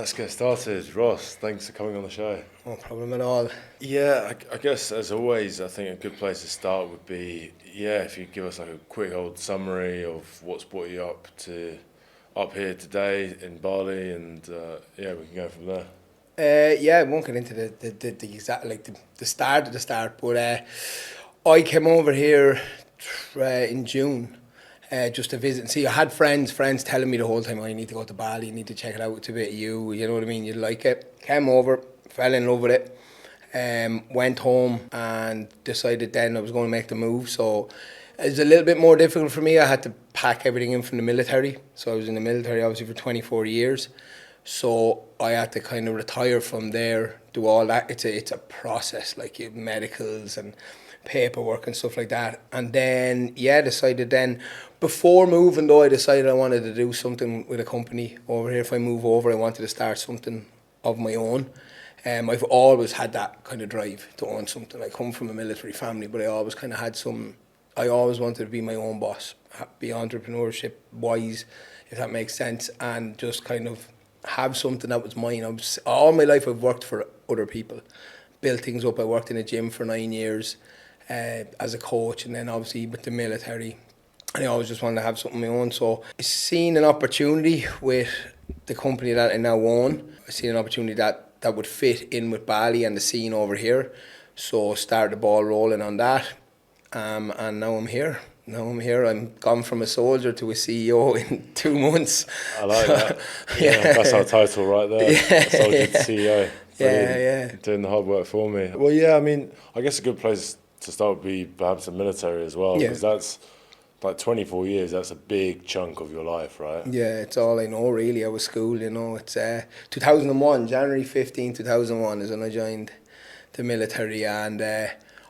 let's get started. Ross, thanks for coming on the show. No problem at all. Yeah, I guess as always, I think a good place to start would be, if you give us like a quick old summary of what's brought you up here today in Bali, and we can go from there. I won't get into the exact the start of the start, but I came over here in June. Just to visit and see. I had friends telling me the whole time, "Oh, you need to go to Bali, you need to check it out, it's a bit of you know what I mean, you'd like it." Came over, fell in love with it, went home and decided then I was going to make the move. So it was a little bit more difficult for me. I had to pack everything in from the military. So I was in the military obviously for 24 years. So I had to kind of retire from there, do all that. It's a process, like you have medicals and paperwork and stuff like that. And then decided then, before moving though, I decided I wanted to do something with a company over here. If I move over, I wanted to start something of my own. I've always had that kind of drive to own something. I come from a military family, but I always kind of had I always wanted to be my own boss, be entrepreneurship wise, if that makes sense, and just kind of have something that was mine. All my life I've worked for other people, built things up. I worked in a gym for 9 years as a coach, and then obviously with the military. And I always just wanted to have something of my own. So I seen an opportunity with the company that I now own. I seen an opportunity that would fit in with Bali and the scene over here. So started the ball rolling on that. And now I'm here. I'm gone from a soldier to a CEO in 2 months. I like that. Yeah, that's our title right there. Yeah. Soldier to CEO. Yeah. Doing the hard work for me. Well, yeah, I mean, I guess a good place to start would be perhaps the military as well, because that's like 24 years, that's a big chunk of your life, right? Yeah, it's all I know really. I was school, it's 2001, January 15, 2001 is when I joined the military. And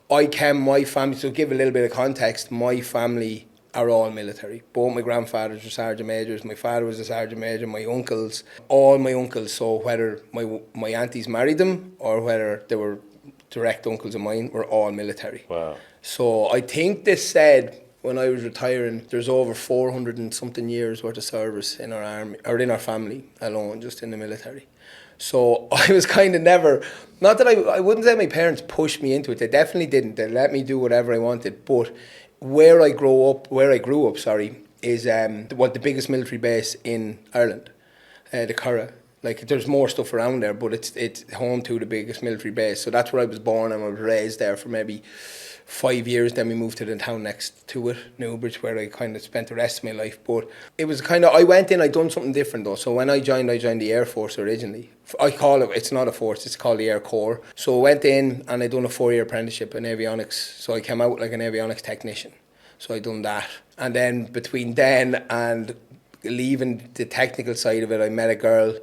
my family, so to give a little bit of context, my family are all military. Both my grandfathers were sergeant majors, my father was a sergeant major, all my uncles, so whether my aunties married them or whether they were direct uncles of mine, were all military. Wow. So I think they said when I was retiring, there's over 400 and something years worth of service in our army, or in our family alone, just in the military. So I was kind of never, not that I wouldn't say my parents pushed me into it. They definitely didn't. They let me do whatever I wanted. But where I grew up, is the biggest military base in Ireland, the Curragh. Like, there's more stuff around there, but it's home to the biggest military base. So that's where I was born, and I was raised there for maybe 5 years. Then we moved to the town next to it, Newbridge, where I kind of spent the rest of my life. But it was I went in, I'd done something different though. So when I joined the Air Force originally. It's not a force, it's called the Air Corps. So I went in and I'd done a 4-year apprenticeship in avionics. So I came out like an avionics technician. So I'd done that. And then between then and leaving the technical side of it, I met a girl,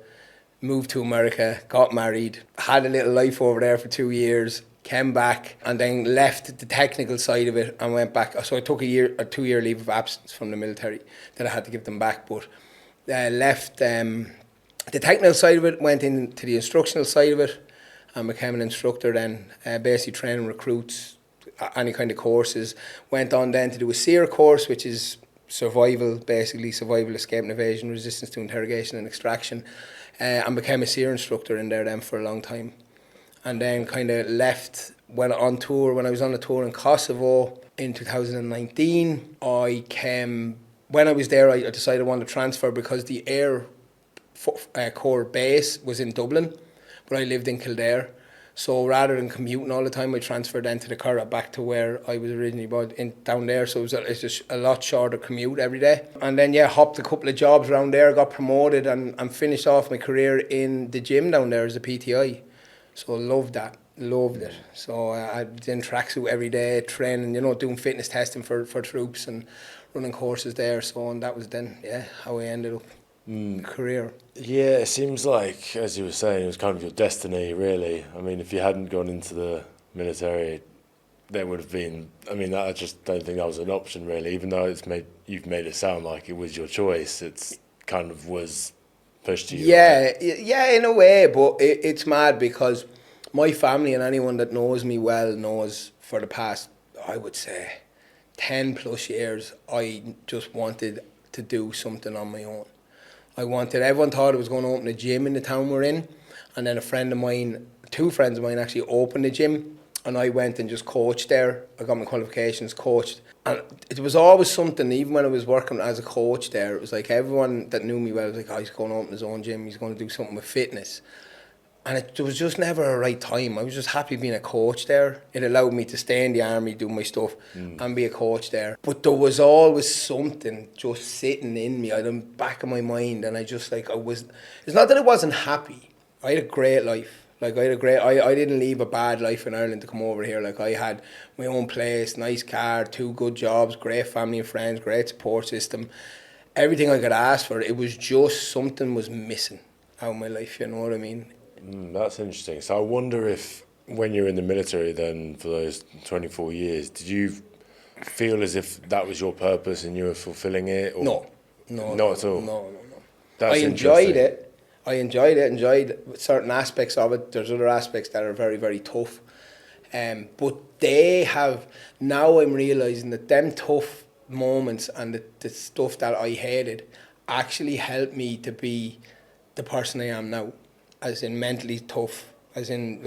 moved to America, got married, had a little life over there for 2 years, came back, and then left the technical side of it and went back. So I took a 2-year leave of absence from the military that I had to give them back, but left the technical side of it, went into the instructional side of it and became an instructor then, basically training recruits, any kind of courses. Went on then to do a SEER course, which is survival, escape and evasion, resistance to interrogation and extraction. And became a SEER instructor in there then for a long time. And then kind of left, went on tour. When I was on a tour in Kosovo in 2019, when I was there, I decided I wanted to transfer because the Air Corps base was in Dublin, but I lived in Kildare. So rather than commuting all the time, I transferred then to the Curragh, back to where I was originally down there. So it's just a lot shorter commute every day. And then hopped a couple of jobs around there, got promoted and finished off my career in the gym down there as a PTI. So loved it. So I was in tracksuit every day, training, doing fitness testing for troops and running courses there. So, and that was then, how I ended up career. Yeah, it seems like, as you were saying, it was kind of your destiny, really. I mean, if you hadn't gone into the military, there would have been, I just don't think that was an option, really. Even though you've made it sound like it was your choice, it's kind of was pushed to you. Yeah, in a way, but it's mad because my family and anyone that knows me well knows for the past, I would say, 10 plus years, I just wanted to do something on my own. Everyone thought I was going to open a gym in the town we're in. And then two friends of mine actually opened a gym. And I went and just coached there. I got my qualifications, coached. And it was always something, even when I was working as a coach there, it was like everyone that knew me well was like, oh, he's going to open his own gym, he's going to do something with fitness. And there was just never a right time. I was just happy being a coach there. It allowed me to stay in the army, do my stuff, and be a coach there. But there was always something just sitting in me, in the back of my mind, and it's not that I wasn't happy. I had a great life. I didn't leave a bad life in Ireland to come over here. I had my own place, nice car, 2 good jobs, great family and friends, great support system. Everything I could ask for, it was just something was missing out of my life, you know what I mean? That's interesting. So I wonder if when you're in the military then for those 24 years, did you feel as if that was your purpose and you were fulfilling it? Or? No. Not at all? No. That's I enjoyed it. Enjoyed certain aspects of it. There's other aspects that are very, very tough. But they have, now I'm realising that them tough moments and the stuff that I hated actually helped me to be the person I am now. As in mentally tough, as in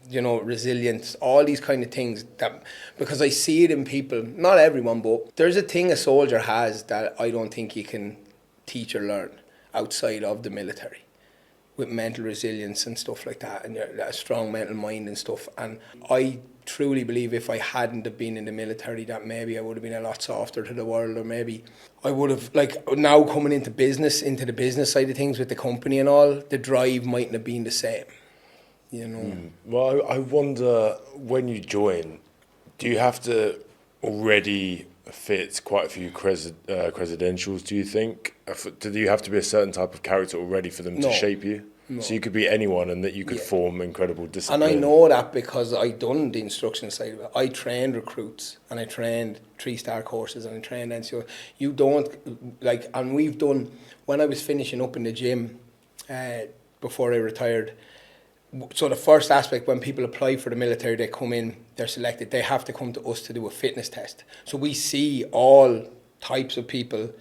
resilience, all these kind of things because I see it in people, not everyone, but there's a thing a soldier has that I don't think you can teach or learn outside of the military, with mental resilience and stuff like that, and a strong mental mind and stuff. And I truly believe if I hadn't have been in the military, that maybe I would have been a lot softer to the world, or maybe I would have, now coming into the business side of things with the company and all, the drive mightn't have been the same, you know. Well, I wonder, when you join, do you have to already fit quite a few credentials, do you think? Do you have to be a certain type of character already for them to shape you? No. So you could be anyone and that you could form incredible discipline. And I know that because I done the instruction side of it. I trained recruits and I trained 3-star courses and I trained NCO. You don't, and we've done, when I was finishing up in the gym before I retired, so the first aspect, when people apply for the military, they come in, they're selected, they have to come to us to do a fitness test. So we see all types of people, do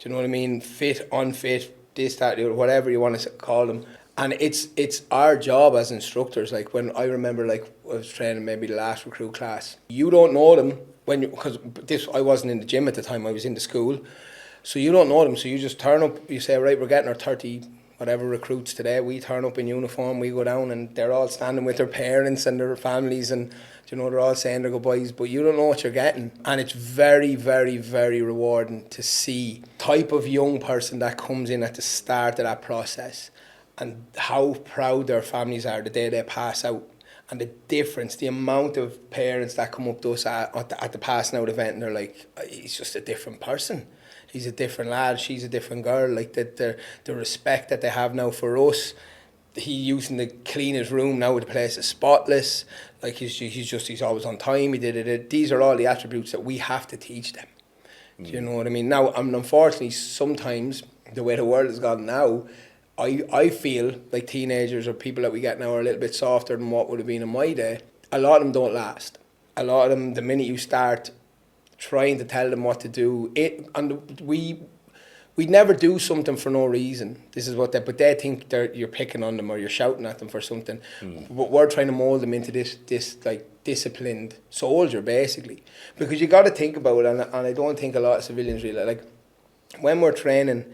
you know what I mean? Fit, unfit, this, that, whatever you want to call them. And it's our job as instructors. When I remember, I was training maybe the last recruit class. You don't know them because I wasn't in the gym at the time. I was in the school, so you don't know them. So you just turn up. You say, right, we're getting our 30 whatever recruits today. We turn up in uniform. We go down, and they're all standing with their parents and their families, and they're all saying their goodbyes. But you don't know what you're getting, and it's very, very, very rewarding to see type of young person that comes in at the start of that process, and how proud their families are the day they pass out. And the difference, the amount of parents that come up to us at the passing out event, and they're like, he's just a different person. He's a different lad, she's a different girl. The respect that they have now for us. He using to clean his room now, the place is spotless. He's always on time, he did it. These are all the attributes that we have to teach them. Do you know what I mean? Now, unfortunately, sometimes, the way the world has gone now, I feel like teenagers or people that we get now are a little bit softer than what would have been in my day. A lot of them don't last. A lot of them, the minute you start trying to tell them what to do, we never do something for no reason. But they think you're picking on them or you're shouting at them for something. But we're trying to mold them into this disciplined soldier, basically. Because you got to think about it, and I don't think a lot of civilians really, when we're training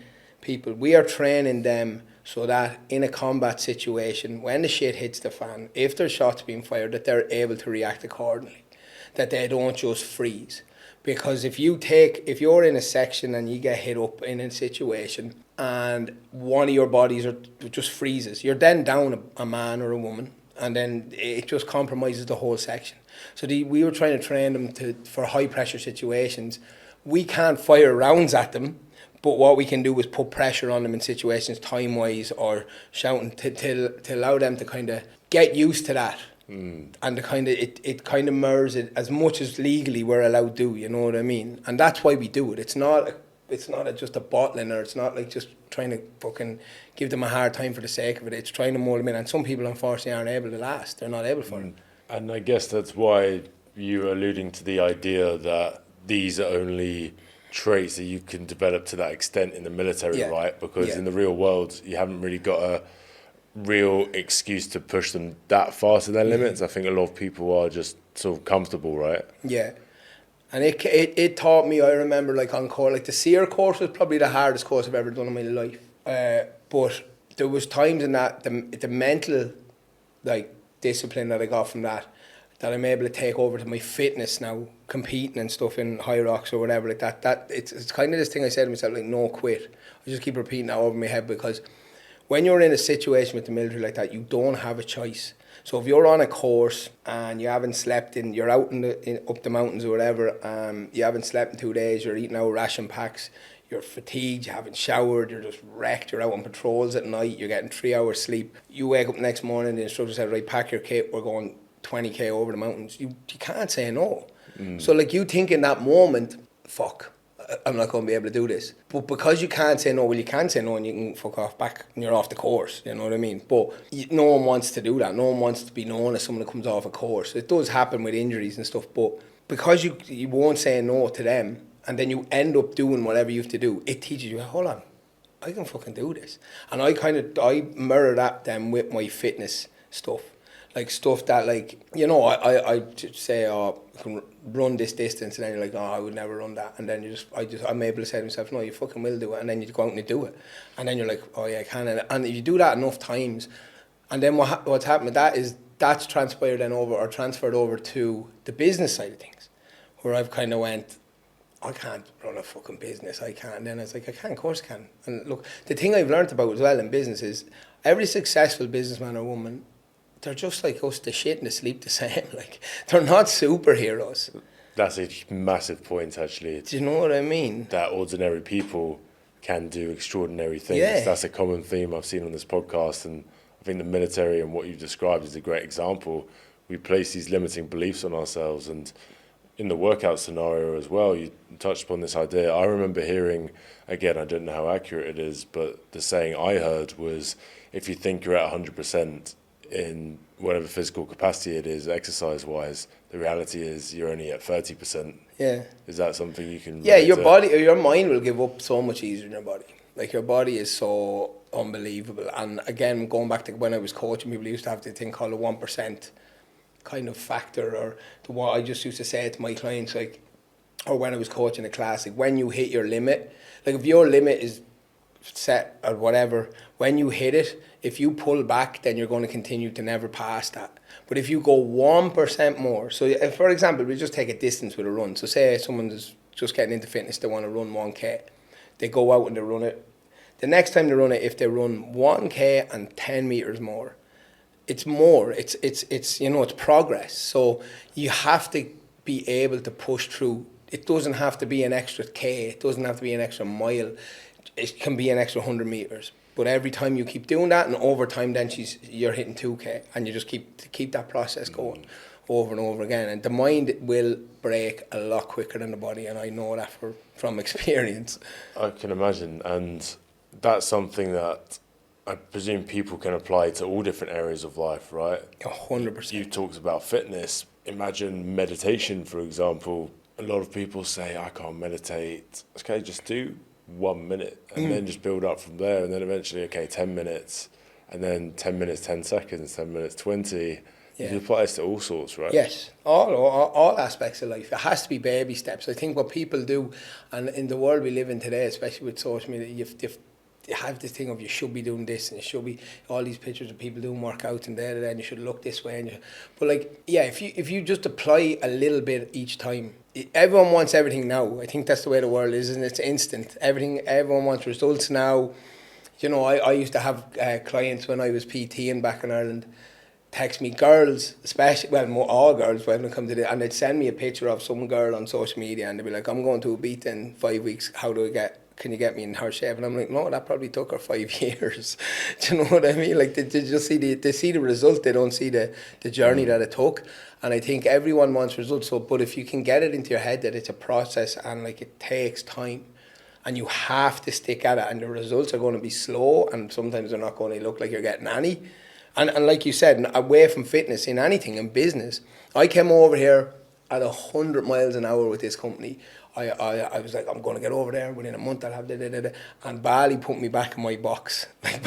people, we are training them so that in a combat situation, when the shit hits the fan, if there's shots being fired, that they're able to react accordingly, that they don't just freeze. Because if you're in a section and you get hit up in a situation and one of your bodies just freezes, you're then down a man or a woman, and then it just compromises the whole section. So we were trying to train them for high pressure situations. We can't fire rounds at them, but what we can do is put pressure on them in situations time-wise or shouting to allow them to kind of get used to that. And it kind of mirrors it as much as legally we're allowed to do, you know what I mean? And that's why we do it. It's not just a bottling, or it's not like just trying to fucking give them a hard time for the sake of it. It's trying to mold them in. And some people, unfortunately, aren't able to last. They're not able for it. And I guess that's why you're alluding to the idea that these are only traits that you can develop to that extent in the military, Yeah. right? Because Yeah. in the real world, you haven't really got a real excuse to push them that far to their limits. I think a lot of people are just sort of comfortable, right? Yeah. And it taught me, I remember, like, on course, like the SEER course was probably the hardest course I've ever done in my life. But there was times in that, the mental, like, discipline that I got from that I'm able to take over to my fitness now, competing and stuff in high rocks or whatever like that. It's kind of this thing I said to myself, like, no quit. I just keep repeating that over my head, because when you're in a situation with the military like that, you don't have a choice. So if you're on a course and you haven't slept you're out up the mountains or whatever, you haven't slept in 2 days, you're eating out ration packs, you're fatigued, you haven't showered, you're just wrecked, you're out on patrols at night, you're getting 3 hours sleep. You wake up the next morning, the instructor said, right, pack your kit, we're going 20k over the mountains. You can't say no. So like, you think in that moment, fuck, I'm not going to be able to do this. But because you can't say no, well, you can say no and you can fuck off back and you're off the course, you know what I mean? But no one wants to do that. No one wants to be known as someone that comes off a course. It does happen with injuries and stuff, but because you won't say no to them, and then you end up doing whatever you have to do, it teaches you, hold on, I can fucking do this. And I mirror that then with my fitness stuff. Like stuff that, like, you know, I say, oh, I can run this distance, and then you're like, oh, I would never run that. And then I'm able to say to myself, no, you fucking will do it. And then you go out and you do it. And then you're like, oh yeah, I can. And if you do that enough times, and then what's happened with that is that's transferred over to the business side of things, where I've kind of went, I can't run a fucking business, I can't. And then it's like, I can, of course I can. And look, the thing I've learned about as well in business is every successful businessman or woman, they're just like us, they shit and they sleep the same. Like, they're not superheroes. That's a massive point, actually. Do you know what I mean? That ordinary people can do extraordinary things. Yeah. That's a common theme I've seen on this podcast, and I think the military and what you've described is a great example. We place these limiting beliefs on ourselves, and in the workout scenario as well, you touched upon this idea. I remember hearing, again, I don't know how accurate it is, but the saying I heard was, if you think you're at 100% in whatever physical capacity it is, exercise-wise, the reality is you're only at 30%. Yeah. Is that something you can... Yeah, your body or your mind will give up so much easier than your body. Like, your body is so unbelievable. And again, going back to when I was coaching, people used to have this thing called a 1% kind of factor, or what I just used to say to my clients, like, or when I was coaching a class, like, when you hit your limit, like, if your limit is set or whatever, when you hit it, if you pull back, then you're going to continue to never pass that. But if you go 1% more, so if, for example, we just take a distance with a run. So say someone's just getting into fitness, they want to run 1k, they go out and they run it. The next time they run it, if they run 1k and 10 meters more, it's more. It's you know, it's progress. So you have to be able to push through. It doesn't have to be an extra k. It doesn't have to be an extra mile. It can be an extra 100 meters. But every time you keep doing that, and over time, then you're hitting 2k, and you just keep that process going over and over again. And the mind will break a lot quicker than the body, and I know that from experience. I can imagine, and that's something that I presume people can apply to all different areas of life, right? 100%. You talked about fitness. Imagine meditation, for example. A lot of people say, I can't meditate. Okay, just do 1 minute and then just build up from there, and then eventually, okay, 10 minutes, and then 10 minutes, 10 seconds, 10 minutes, 20. You can apply this to all sorts, right? Yes, all aspects of life. It has to be baby steps. I think what people do, and in the world we live in today, especially with social media, you have this thing of you should be doing this, and it should be all these pictures of people doing workouts and and you should look this way, but like, yeah, if you just apply a little bit each time. Everyone wants everything now. I think that's the way the world is, and it's instant. Everyone wants results now. You know, I used to have clients when I was PTing back in Ireland text me, girls, especially, well, all girls when it comes to it, and they'd send me a picture of some girl on social media, and they'd be like, I'm going to Ibiza in 5 weeks. Can you get me in her shape? And I'm like, no, that probably took her 5 years. Do you know what I mean? Like, they just see the result. They don't see the journey that it took. And I think everyone wants results. So, but if you can get it into your head that it's a process and like it takes time, and you have to stick at it, and the results are going to be slow, and sometimes they're not going to look like you're getting any. And like you said, away from fitness, in anything, in business, I came over here at 100 miles an hour with this company. I was like, I'm going to get over there within a month. I'll have da. And Bali put me back in my box. Like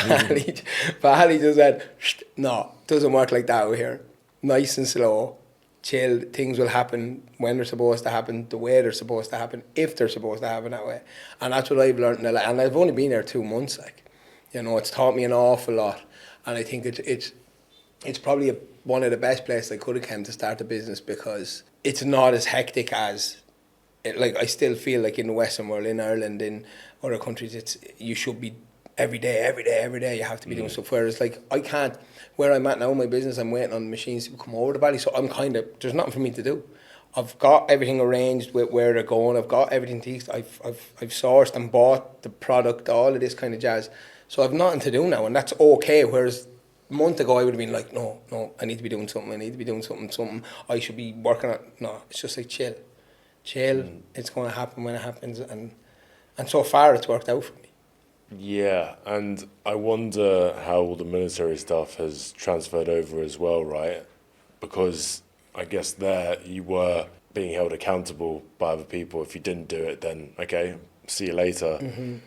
Bali just said, no, doesn't work like that over here. Nice and slow, chill. Things will happen when they're supposed to happen, the way they're supposed to happen, if they're supposed to happen that way. And that's what I've learned. And I've only been there 2 months. Like, you know, it's taught me an awful lot. And I think it's probably one of the best places I could have come to start a business, because it's not as hectic as, like, I still feel like in the Western world, in Ireland, in other countries, you should be every day you have to be doing stuff. Whereas, like, I can't, where I'm at now in my business, I'm waiting on machines to come over the valley, so I'm kind of, there's nothing for me to do. I've got everything arranged with where they're going. I've got everything I've sourced and bought the product, all of this kind of jazz. So I've nothing to do now, and that's okay. Whereas a month ago I would have been like, no, I need to be doing something. I should be working on. No, it's just like chill. It's going to happen when it happens, and so far it's worked out for me. Yeah, and I wonder how all the military stuff has transferred over as well, right? Because I guess there you were being held accountable by other people. If you didn't do it, then okay, see you later. Mm-hmm.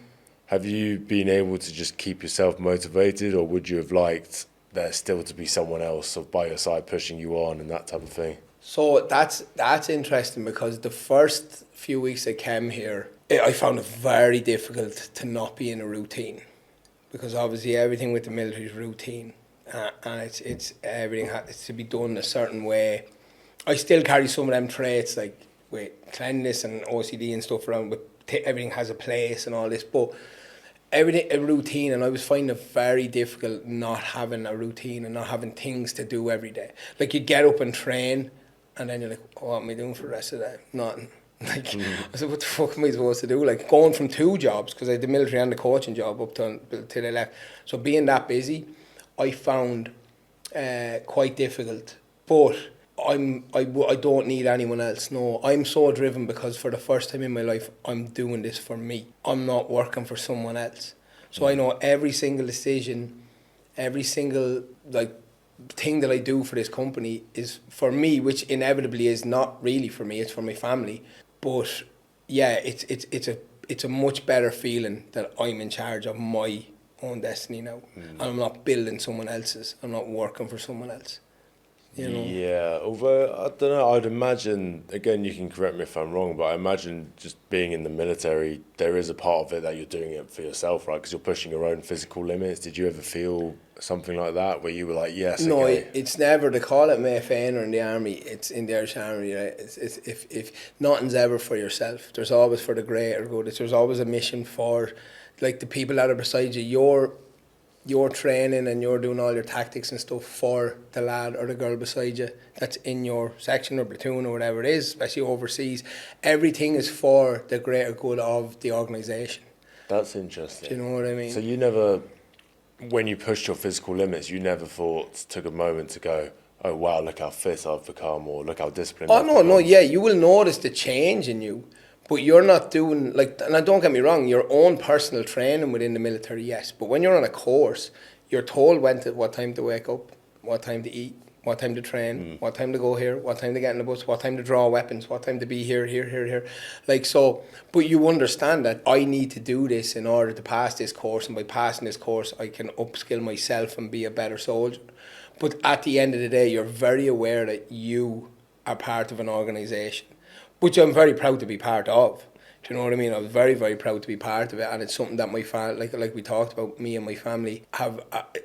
Have you been able to just keep yourself motivated, or would you have liked there still to be someone else by your side pushing you on and that type of thing? So that's interesting, because the first few weeks I came here, I found it very difficult to not be in a routine, because obviously everything with the military is routine, and it's everything has to be done a certain way. I still carry some of them traits, like with cleanliness and OCD and stuff around, but everything has a place and all this, but everything a routine, and I was finding it very difficult not having a routine and not having things to do every day. Like, you get up and train, and then you're like, oh, what am I doing for the rest of the day? Nothing. Like, I said, what the fuck am I supposed to do? Like, going from 2 jobs, because I had the military and the coaching job up till I left. So being that busy, I found quite difficult. But I don't need anyone else. No, I'm so driven, because for the first time in my life, I'm doing this for me. I'm not working for someone else. So I know every single decision, every single, like, thing that I do for this company is for me, which inevitably is not really for me, it's for my family. But yeah, it's a much better feeling that I'm in charge of my own destiny now. And I'm not building someone else's. I'm not working for someone else. You know? Yeah, although I don't know, I'd imagine, again, you can correct me if I'm wrong, but I imagine just being in the military, there is a part of it that you're doing it for yourself, right? Because you're pushing your own physical limits. Did you ever feel something like that, where you were like, yes, no, okay? It's never, they call it Mayfair or in the army, it's in the Irish Army, right? It's if nothing's ever for yourself, there's always for the greater good. There's always a mission for, like, the people that are beside you. You're training and you're doing all your tactics and stuff for the lad or the girl beside you that's in your section or platoon or whatever it is, especially overseas. Everything is for the greater good of the organisation. That's interesting. Do you know what I mean? So you never, when you pushed your physical limits, you never took a moment to go, oh wow, look how fit I've become, or look how disciplined I've become. No, yeah, you will notice the change in you. But you're not doing, like, and don't get me wrong, your own personal training within the military, yes. But when you're on a course, you're told what time to wake up, what time to eat, what time to train, what time to go here, what time to get in the bus, what time to draw weapons, what time to be here. Like, so, but you understand that I need to do this in order to pass this course, and by passing this course, I can upskill myself and be a better soldier. But at the end of the day, you're very aware that you are part of an organisation, which I'm very proud to be part of. Do you know what I mean? I was very, very proud to be part of it, and it's something that my family, like we talked about, me and my family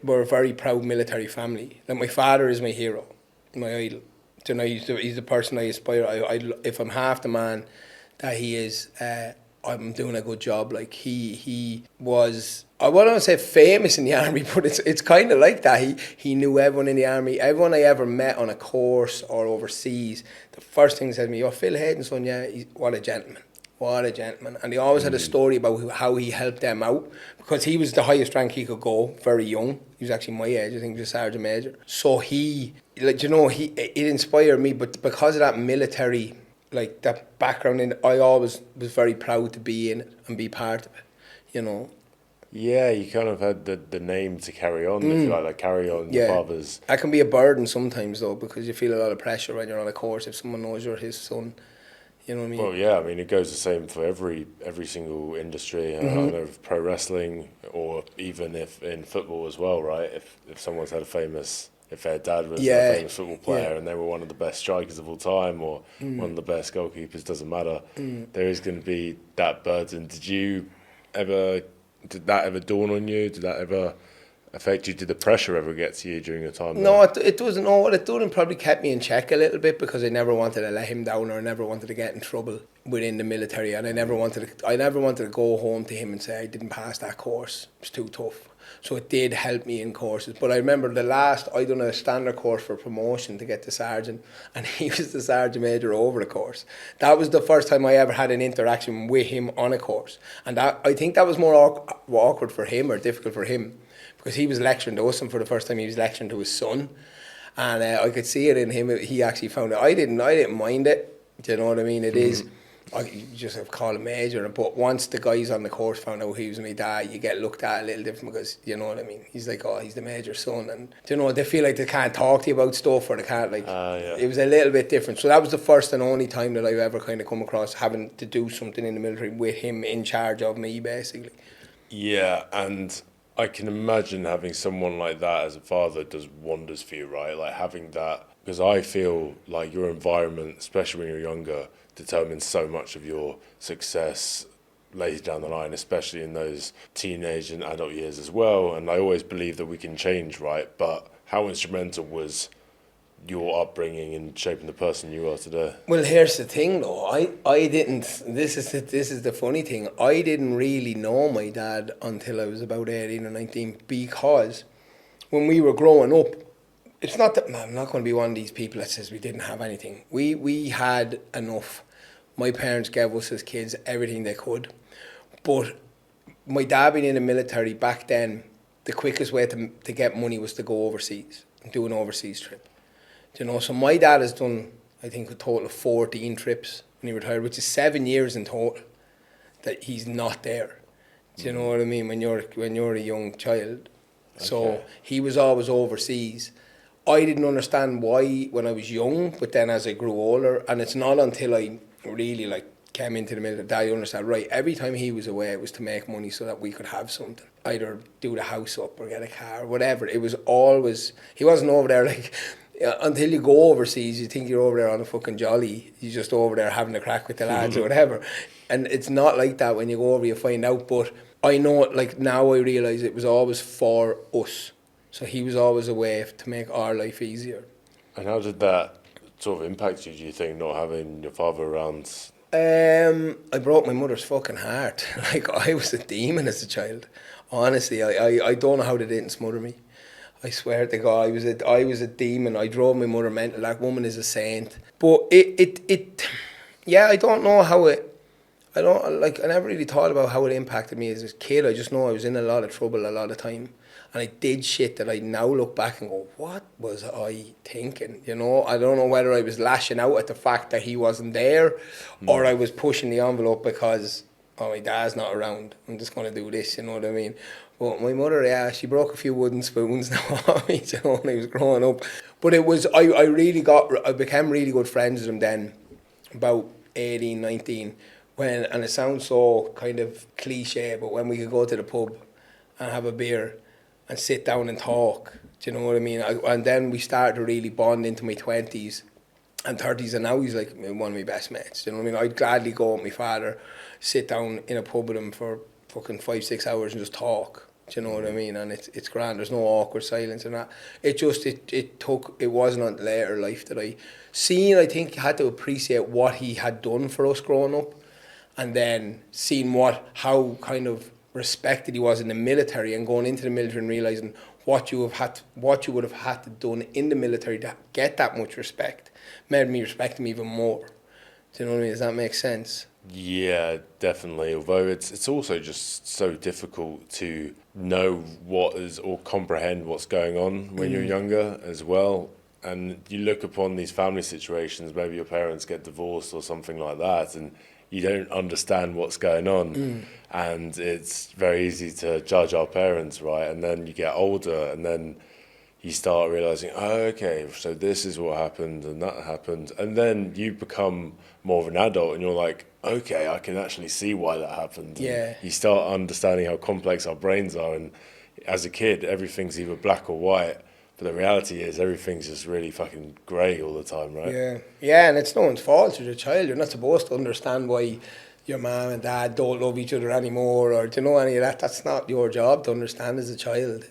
we're a very proud military family. Like, my father is my hero, my idol. Do you know, he's the person I aspire. If I'm half the man that he is, I'm doing a good job. Like, he was, I wouldn't say famous in the army, but it's kind of like that. He knew everyone in the army. Everyone I ever met on a course or overseas, the first thing he said to me, oh, Phil Hayden, son, yeah, what a gentleman. What a gentleman. And he always had a story about how he helped them out, because he was the highest rank he could go, very young. He was actually my age, I think he was a sergeant major. So he, like, you know, it inspired me, but because of that military, like, that background in it, I always was very proud to be in it and be part of it, you know. Yeah, you kind of had the name to carry on, if you like carry on your father's. That can be a burden sometimes, though, because you feel a lot of pressure when you're on a course if someone knows you're his son. You know what I mean? Well, yeah, I mean, it goes the same for every single industry. I know of pro wrestling, or even if in football as well, right? If someone's had a famous, if their dad was a Yeah, famous football yeah. player and they were one of the best strikers of all time, or one of the best goalkeepers, doesn't matter. There is going to be that burden. Ever, did that ever dawn on you? Did that ever affect you? Did the pressure ever get to you during your time No, there? it doesn't. No, what it done, it probably kept me in check a little bit because I never wanted to let him down, or I never wanted to get in trouble within the military, and I never wanted to go home to him and say I didn't pass that course. It was too tough. So it did help me in courses. But I remember I done a standard course for promotion to get to sergeant, and he was the sergeant major over the course. That was the first time I ever had an interaction with him on a course, and I think that was more awkward for him, or difficult for him, because he was lecturing to us, and for the first time he was lecturing to his son, and I could see it in him. He actually found it. I didn't mind it. Do you know what I mean? It is. You just have to call it major. But once the guys on the course found out he was my dad, you get looked at a little different, because you know what I mean. He's like, oh, he's the major's son, and do you know, they feel like they can't talk to you about stuff, or they can't Yeah. It was a little bit different. So that was the first and only time that I've ever kind of come across having to do something in the military with him in charge of me, basically. Yeah, and I can imagine having someone like that as a father does wonders for you, right? Like having that, because I feel like your environment, especially when you're younger, determines so much of your success later down the line, especially in those teenage and adult years as well. And I always believe that we can change, right? But how instrumental was your upbringing in shaping the person you are today? Well, here's the thing, though. I didn't. This is the funny thing. I didn't really know my dad until I was about 18 or 19, because when we were growing up, it's not that I'm not going to be one of these people that says we didn't have anything. We had enough. My parents gave us as kids everything they could, but my dad being in the military back then, the quickest way to get money was to go overseas and do an overseas trip. You know, so my dad has done, I think, a total of 14 trips when he retired, which is 7 years in total that he's not there. Do you know what I mean? When you're a young child. Okay. So he was always overseas. I didn't understand why when I was young, but then as I grew older, and it's not until I really came into the military that I understand, right, every time he was away it was to make money so that we could have something. Either do the house up or get a car, or whatever. It was always, he wasn't over there until you go overseas, you think you're over there on a fucking jolly. You're just over there having a crack with the lads or whatever. And it's not like that when you go over, you find out. But I know, now I realise it was always for us. So he was always a way to make our life easier. And how did that sort of impact you, do you think, not having your father around? I broke my mother's fucking heart. I was a demon as a child. Honestly, I don't know how they didn't smother me. I swear to God, I was a demon. I drove my mother mental. That woman is a saint. But I don't know how I never really thought about how it impacted me as a kid. I just know I was in a lot of trouble a lot of time. And I did shit that I now look back and go, what was I thinking? You know, I don't know whether I was lashing out at the fact that he wasn't there, or I was pushing the envelope because, oh, my dad's not around, I'm just going to do this, you know what I mean? But my mother, yeah, she broke a few wooden spoons now on me, you know, when I was growing up. But it was, I became really good friends with him then, about 18, 19, and it sounds so kind of cliche, but when we could go to the pub and have a beer and sit down and talk, do you know what I mean? And then we started to really bond into my 20s and 30s, and now he's like one of my best mates, do you know what I mean? I'd gladly go with my father, sit down in a pub with him for fucking 5-6 hours and just talk, do you know what I mean? And it's grand, there's no awkward silence and that. It wasn't until later life that I think had to appreciate what he had done for us growing up, and then seeing how kind of respected he was in the military, and going into the military and realising what you would have had to done in the military to get that much respect made me respect him even more. Do you know what I mean? Does that make sense? Yeah, definitely. Although it's also just so difficult to know what is, or comprehend what's going on when you're younger as well. And you look upon these family situations, maybe your parents get divorced or something like that, and you don't understand what's going on. And it's very easy to judge our parents, right? And then you get older, and then you start realizing, oh, okay, so this is what happened and that happened. And then you become more of an adult and you're like, okay, I can actually see why that happened. Yeah. And you start understanding how complex our brains are. And as a kid, everything's either black or white. But the reality is everything's just really fucking grey all the time, right? Yeah, yeah, and it's no one's fault. You're a child. You're not supposed to understand why your mum and dad don't love each other anymore, or do you know any of that? That's not your job to understand as a child.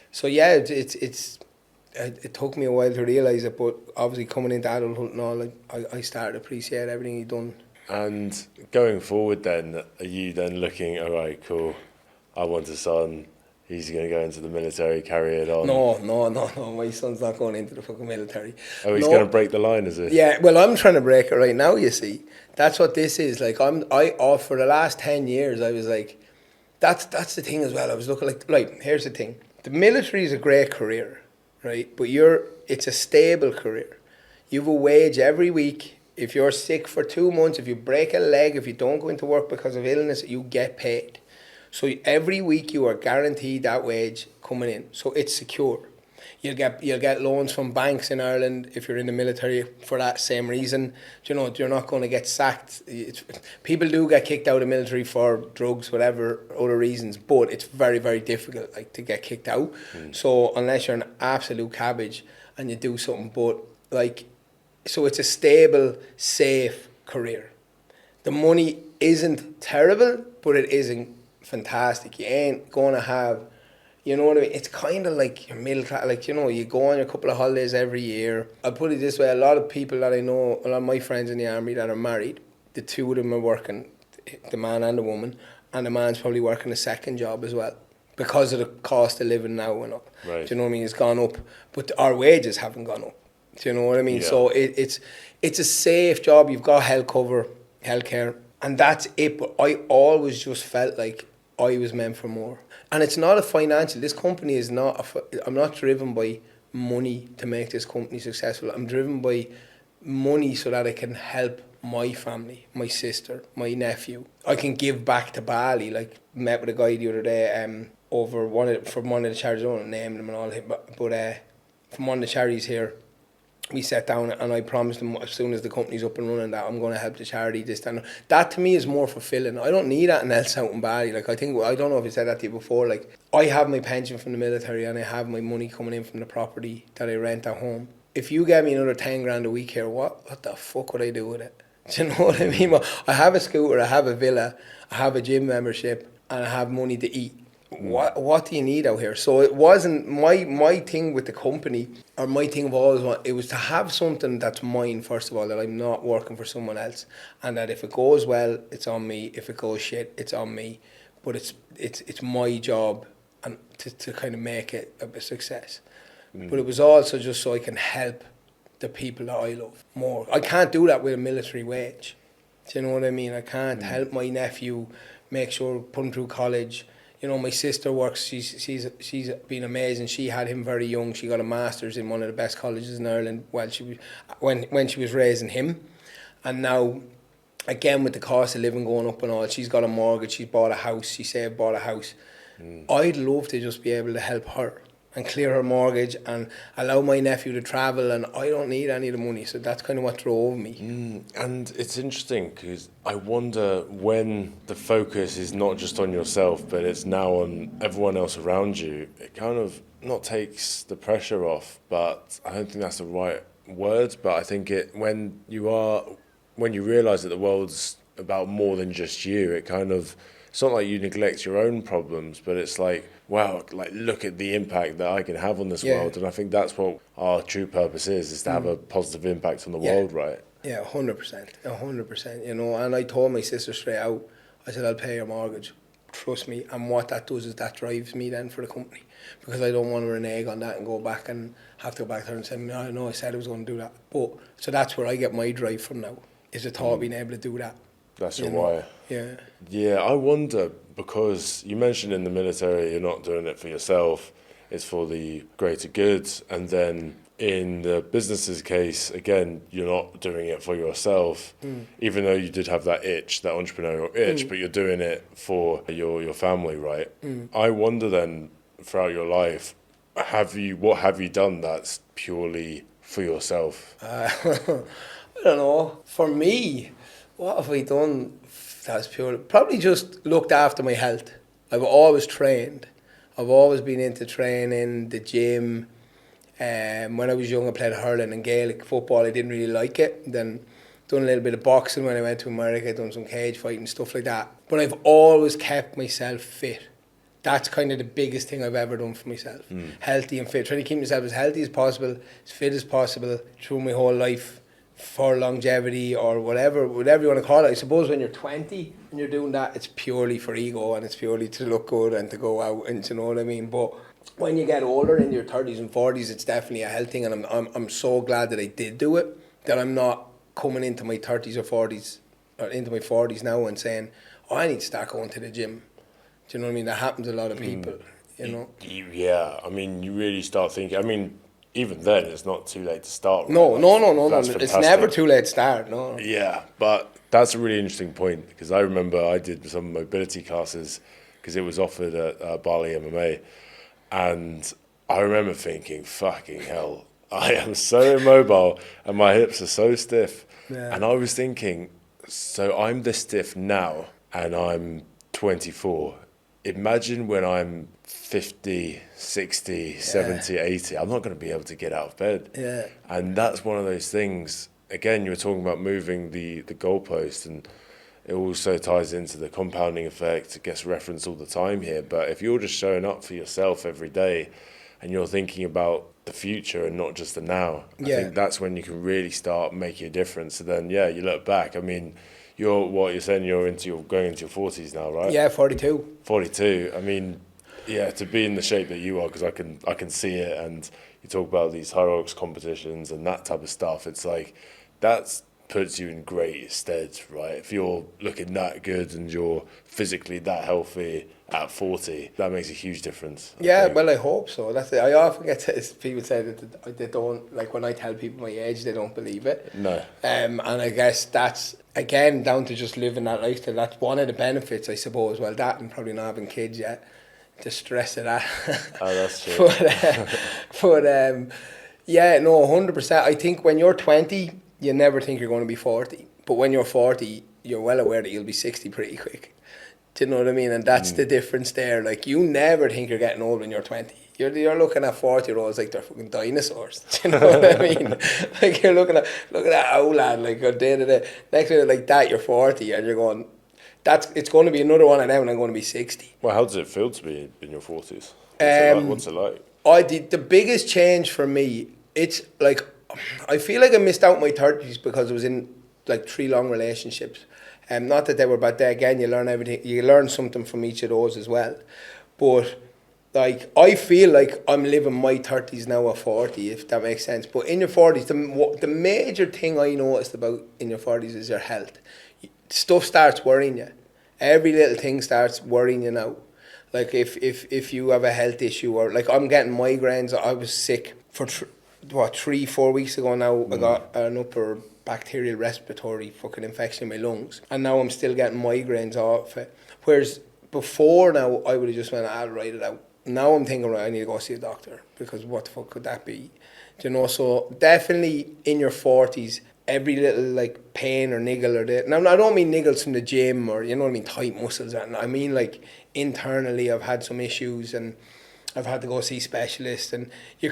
So yeah, it took me a while to realise it, but obviously coming into adulthood and all, I started to appreciate everything he'd done. And going forward then, are you then looking, all right, cool, I want a son, he's going to go into the military, carry it on? No. My son's not going into the fucking military. Oh, he's No. going to break the line, is he? Yeah, well, I'm trying to break it right now, you see. That's what this is. Like, for the last 10 years, I was like, that's the thing as well. I was looking like, right, here's the thing. The military is a great career, right? But it's a stable career. You have a wage every week. If you're sick for 2 months, if you break a leg, if you don't go into work because of illness, you get paid. So every week you are guaranteed that wage coming in. So it's secure. You'll get loans from banks in Ireland if you're in the military for that same reason. You know, you're not going to get sacked. People do get kicked out of the military for drugs, whatever, other reasons, but it's very, very difficult to get kicked out. So unless you're an absolute cabbage and you do something, so it's a stable, safe career. The money isn't terrible, but it isn't fantastic. You ain't going to have... You know what I mean? It's kind of like your middle class, you go on a couple of holidays every year. I'll put it this way, a lot of people that I know, a lot of my friends in the army that are married, the two of them are working, the man and the woman, and the man's probably working a second job as well because of the cost of living now and up. Right. Do you know what I mean? It's gone up, but our wages haven't gone up. Do you know what I mean? Yeah. So it's a safe job. You've got health cover, healthcare, and that's it. But I always just felt like I was meant for more. And it's not a financial, this company is not, I'm not driven by money to make this company successful. I'm driven by money so that I can help my family, my sister, my nephew. I can give back to Bali. Like, met with a guy the other day from one of the charities, I won't name them and all, but from one of the charities here. We sat down and I promised him as soon as the company's up and running that I'm going to help the charity, this, that, and that to me is more fulfilling. I don't need anything else out in Bali. Like, I don't know if I said that to you before, like, I have my pension from the military and I have my money coming in from the property that I rent at home. If you gave me another 10 grand a week here, what the fuck would I do with it? Do you know what I mean? Well, I have a scooter, I have a villa, I have a gym membership, and I have money to eat. What do you need out here? So it wasn't my thing with the company, or my thing of always it was to have something that's mine, first of all, that I'm not working for someone else, and that if it goes well, it's on me. If it goes shit, it's on me. But it's my job and to kind of make it a success. But it was also just so I can help the people that I love more. I can't do that with a military wage. Do you know what I mean? I can't help my nephew make sure put him through college. You know, my sister works, she's been amazing. She had him very young. She got a master's in one of the best colleges in Ireland when she was raising him. And now, again, with the cost of living going up and all, she's got a mortgage, she's bought a house, bought a house. I'd love to just be able to help her and clear her mortgage and allow my nephew to travel, and I don't need any of the money. So that's kind of what drove me. And it's interesting because I wonder when the focus is not just on yourself, but it's now on everyone else around you, it kind of not takes the pressure off, but I don't think that's the right word, but I think when you realise that the world's about more than just you, it's not like you neglect your own problems, but it's like, wow, like, look at the impact that I can have on this world. And I think that's what our true purpose is to have a positive impact on the world, right? Yeah, 100%, you know. And I told my sister straight out, I said, I'll pay your mortgage, trust me. And what that does is that drives me then for the company, because I don't want to renege on that and go back and have to go back there and say, no, I said I was going to do that. But so that's where I get my drive from now, is the thought of being able to do that. That's your why. Yeah, I wonder, because you mentioned in the military you're not doing it for yourself, it's for the greater good, and then in the business's case, again, you're not doing it for yourself, even though you did have that itch, that entrepreneurial itch, but you're doing it for your family, right? I wonder then, throughout your life, what have you done that's purely for yourself? I don't know. For me, what have I done that's pure? Probably just looked after my health. I've always trained. I've always been into training, the gym. When I was young, I played hurling and Gaelic football. I didn't really like it. Then done a little bit of boxing when I went to America. Done some cage fighting, stuff like that. But I've always kept myself fit. That's kind of the biggest thing I've ever done for myself. Healthy and fit. Trying to keep myself as healthy as possible, as fit as possible through my whole life for longevity or whatever you want to call it. I suppose when you're 20 and you're doing that, it's purely for ego and it's purely to look good and to go out and you know what I mean. But when you get older, in your 30s and 40s, it's definitely a health thing, and I'm so glad that I did do it. That I'm not coming into my 30s or 40s or into my 40s now and saying, "Oh, I need to start going to the gym." Do you know what I mean? That happens to a lot of people, you know. Yeah, I mean, you really start thinking. I mean, even then, it's not too late to start. Right? No. That's It's fantastic. never too late to start. No. Yeah, but that's a really interesting point because I remember I did some mobility classes because it was offered at Bali MMA, and I remember thinking, "Fucking hell, I am so immobile and my hips are so stiff." Yeah. And I was thinking, so I'm this stiff now, and I'm 24. Imagine when I'm 50, 60, 70, 80, I'm not going to be able to get out of bed. Yeah. And that's one of those things, again, you were talking about moving the goalpost, and it also ties into the compounding effect. It gets referenced all the time here. But if you're just showing up for yourself every day and you're thinking about the future and not just the now, I think that's when you can really start making a difference. So then, yeah, you look back. I mean, you're saying you're going into your 40s now, right? Yeah, 42. 42. I mean, yeah, to be in the shape that you are, because I can see it, and you talk about these high rocks competitions and that type of stuff. It's like that puts you in great stead, right? If you're looking that good and you're physically that healthy at 40, that makes a huge difference. I think. Well, I hope so. That's it. I often get people say that they don't, like when I tell people my age, they don't believe it. No. And I guess that's, again, down to just living that lifestyle. That's one of the benefits, I suppose. Well, that and probably not having kids yet, the stress of that. Oh, that's true. Yeah, no, 100%. I think when you're 20, you never think you're going to be 40. But when you're 40, you're well aware that you'll be 60 pretty quick. Do you know what I mean? And that's the difference there. Like, you never think you're getting old when you're 20. You're looking at 40-year-olds like they're fucking dinosaurs. Do you know what I mean? Like, you're looking at old lad, like, day-to-day. Next minute, like that, you're 40, and you're going, it's going to be another one of them, and I'm going to be 60. Well, how does it feel to be in your 40s? What's it like? The biggest change for me, it's like, I feel like I missed out my 30s because I was in like 3 long relationships. Not that they were bad. There again, you learn everything. You learn something from each of those as well. But like, I feel like I'm living my 30s now at 40, if that makes sense. But in your 40s, the major thing I noticed about in your 40s is your health. Stuff starts worrying you. Every little thing starts worrying you now. Like if you have a health issue, or like I'm getting migraines. I was sick for 3-4 weeks ago now. I got an upper bacterial respiratory fucking infection in my lungs, and now I'm still getting migraines off it. Whereas before now, I would have just went, I'll write it out. Now I'm thinking, right, I need to go see a doctor, because what the fuck could that be? Do you know? So definitely in your 40s, every little like pain or niggle or that. Now I don't mean niggles from the gym or, you know what I mean, tight muscles. I mean like internally, I've had some issues and I've had to go see specialists, and you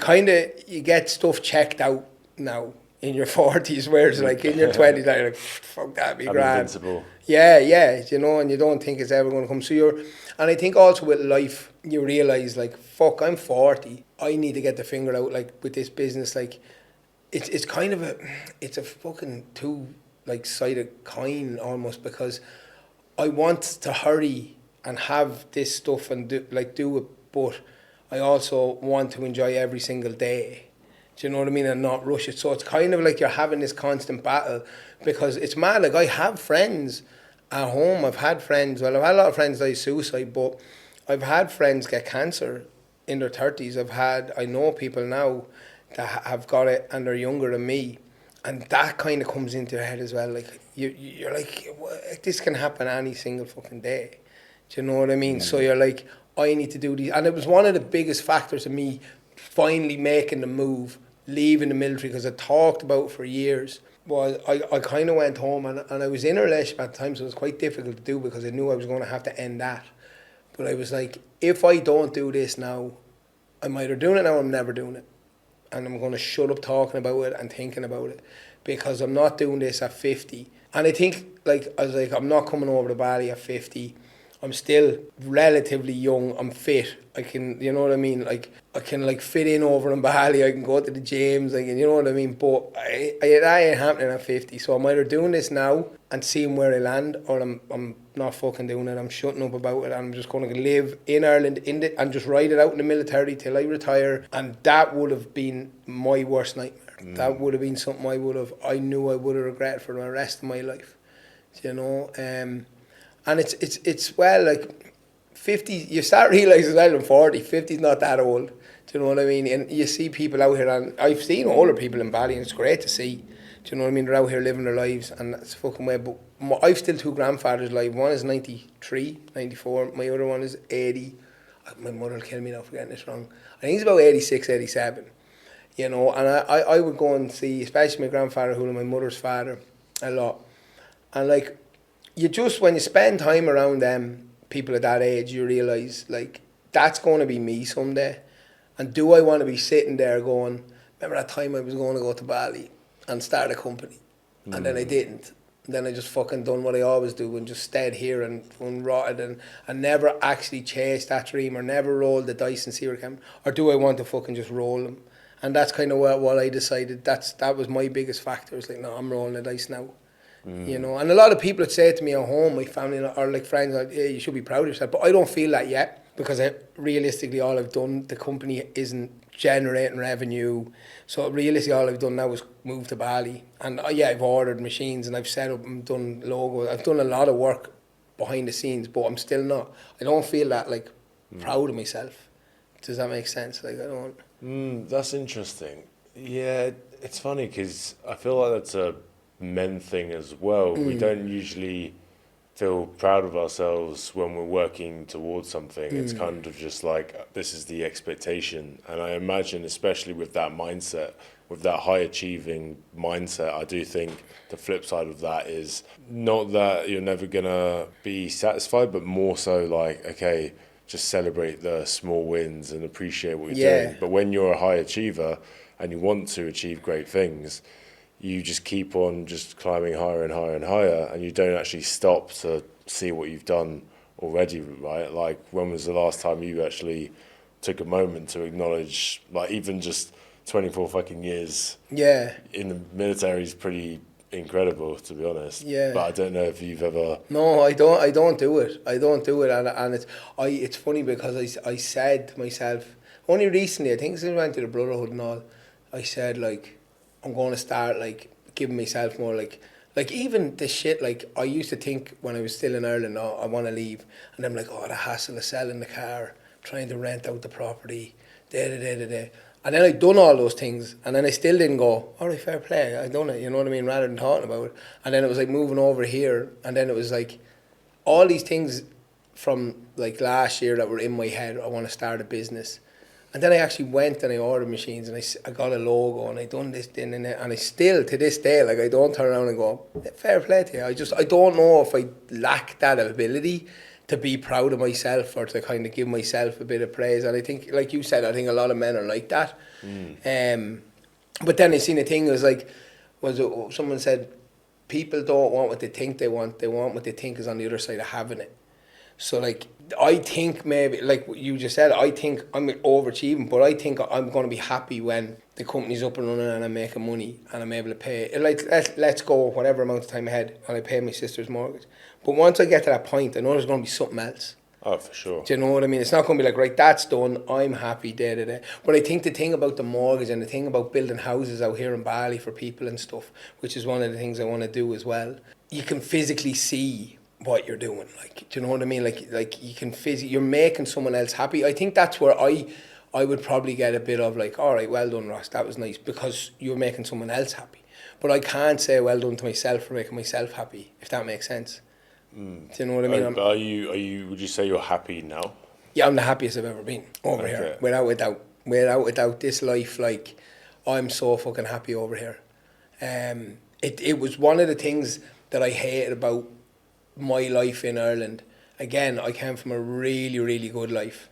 get stuff checked out now in your 40s, whereas like in your 20s, like, fuck, that'd be I'm grand. invincible. Yeah, you know, and you don't think it's ever going to come. And I think also with life, you realise like, fuck, I'm 40. I need to get the finger out, like with this business, like it's kind of it's a fucking two like sided coin almost, because I want to hurry and have this stuff and do it, but I also want to enjoy every single day. Do you know what I mean? And not rush it. So it's kind of like you're having this constant battle, because it's mad. Like, I have friends at home. I've had a lot of friends die of suicide, but I've had friends get cancer in their 30s. I know people now that have got it and they're younger than me. And that kind of comes into your head as well. Like, you're like, this can happen any single fucking day. Do you know what I mean? So you're like, I need to do these. And it was one of the biggest factors of me finally making the move, leaving the military, because I talked about it for years, was I kind of went home, and I was in a relationship at the time, so it was quite difficult to do because I knew I was going to have to end that. But I was like, if I don't do this now, I'm either doing it now or I'm never doing it. And I'm going to shut up talking about it and thinking about it, because I'm not doing this at 50. And I think, like, I was like, I'm not coming over to Bali at 50. I'm still relatively young. I'm fit. I can, you know what I mean? Like, I can, like, fit in over in Bali. I can go to the gyms. Like, you know what I mean? But that ain't happening at 50. So I'm either doing this now and seeing where I land, or I'm not fucking doing it. I'm shutting up about it. And I'm just going to live in Ireland and just ride it out in the military till I retire. And that would have been my worst nightmare. That would have been something I knew I would have regretted for the rest of my life. You know? And it's well, like, 50, you start realising as well in 40, 50 is not that old. Do you know what I mean? And you see people out here, and I've seen older people in Bali, and it's great to see. Do you know what I mean? They're out here living their lives, and that's fucking way. But I've still two grandfathers alive. One is 93, 94. My other one is 80. My mother will kill me now for getting this wrong. I think he's about 86, 87. You know, and I would go and see, especially my grandfather, who was my mother's father, a lot. And, like, you just, when you spend time around them, people at that age, you realise, like, that's going to be me someday. And do I want to be sitting there going, remember that time I was going to go to Bali and start a company? And then I didn't. And then I just fucking done what I always do and just stayed here and rotted and never actually chased that dream, or never rolled the dice and see where it came. Or do I want to fucking just roll them? And that's kind of what I decided. That was my biggest factor. It's like, no, I'm rolling the dice now. You know, and a lot of people would say to me at home, my family or like friends, like, yeah, you should be proud of yourself. But I don't feel that yet, because realistically, all I've done, the company isn't generating revenue. So realistically, all I've done now is move to Bali. And yeah, I've ordered machines and I've set up and done logos. I've done a lot of work behind the scenes, but I'm still not. I don't feel that, like, proud of myself. Does that make sense? Like, I don't. That's interesting. Yeah, it's funny because I feel like that's a men thing as well. We don't usually feel proud of ourselves when we're working towards something. It's kind of just like, this is the expectation. And I imagine, especially with that mindset, with that high achieving mindset, I do think the flip side of that is not that you're never gonna be satisfied, but more so like, okay, just celebrate the small wins and appreciate what you're doing. But when you're a high achiever and you want to achieve great things, you just keep on just climbing higher and higher and higher, and you don't actually stop to see what you've done already, right? Like, when was the last time you actually took a moment to acknowledge, like, even just 24 fucking years in the military is pretty incredible, to be honest. Yeah. But I don't know if you've ever... No, I don't do it. And it's funny because I said to myself, only recently, I think since I went to the Brotherhood and all, I said, like, I'm going to start, like, giving myself more, like even the shit, like, I used to think when I was still in Ireland, oh, I want to leave. And I'm like, oh, the hassle of selling the car, trying to rent out the property, da-da-da-da-da. And then I'd done all those things, and then I still didn't go, all right, fair play, I've done it, you know what I mean, rather than talking about it. And then it was like moving over here, and then it was like all these things from, like, last year that were in my head. I want to start a business. And then I actually went and I ordered machines, and I got a logo, and I done this thing and that, and I still, to this day, like, I don't turn around and go, fair play to you. I don't know if I lack that ability to be proud of myself or to kind of give myself a bit of praise. And I think, like you said, I think a lot of men are like that. But then I seen a thing, it was like, someone said, people don't want what they think they want what they think is on the other side of having it. So, like, I think maybe, like you just said, I think I'm overachieving, but I think I'm going to be happy when the company's up and running and I'm making money and I'm able to pay, like, let's go whatever amount of time ahead and I pay my sister's mortgage. But once I get to that point, I know there's going to be something else. Oh, for sure. Do you know what I mean? It's not going to be like, right, that's done, I'm happy, da-da-da. But I think the thing about the mortgage and the thing about building houses out here in Bali for people and stuff, which is one of the things I want to do as well, you can physically see what you're doing. Like, do you know what I mean? Like you can you're making someone else happy. I think that's where I would probably get a bit of, like, all right, well done, Ross, that was nice, because you're making someone else happy. But I can't say well done to myself for making myself happy, if that makes sense. Do you know what I mean? Are you? Would you say you're happy now? Yeah, I'm the happiest I've ever been over here, without a doubt. without a doubt, this life, like, I'm so fucking happy over here. It was one of the things that I hated about my life in Ireland. Again, I came from a really, really good life.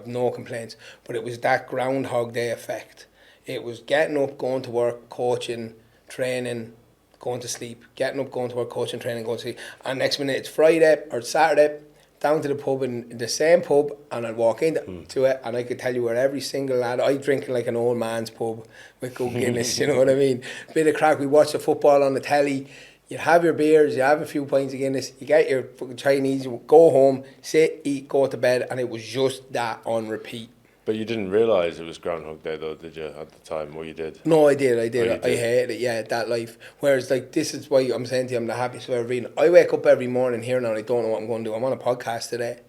No complaints. But it was that Groundhog Day effect. It was getting up, going to work, coaching, training, going to sleep. Getting up, going to work, coaching, training, going to sleep. And next minute it's Friday or Saturday, down to the pub in the same pub, and I'd walk into it, and I could tell you where every single lad, I drink like an old man's pub with good Guinness, you know what I mean? Bit of crack, we watch the football on the telly, you have your beers, you have a few pints of Guinness, you get your fucking Chinese, you go home, sit, eat, go to bed, and it was just that on repeat. But you didn't realise it was Groundhog Day though, did you, at the time, or you did? No, I did. Oh, I hated it, yeah, that life. Whereas, like, this is why I'm saying to you, I'm the happiest I've ever been. I wake up every morning here now and I don't know what I'm going to do. I'm on a podcast today.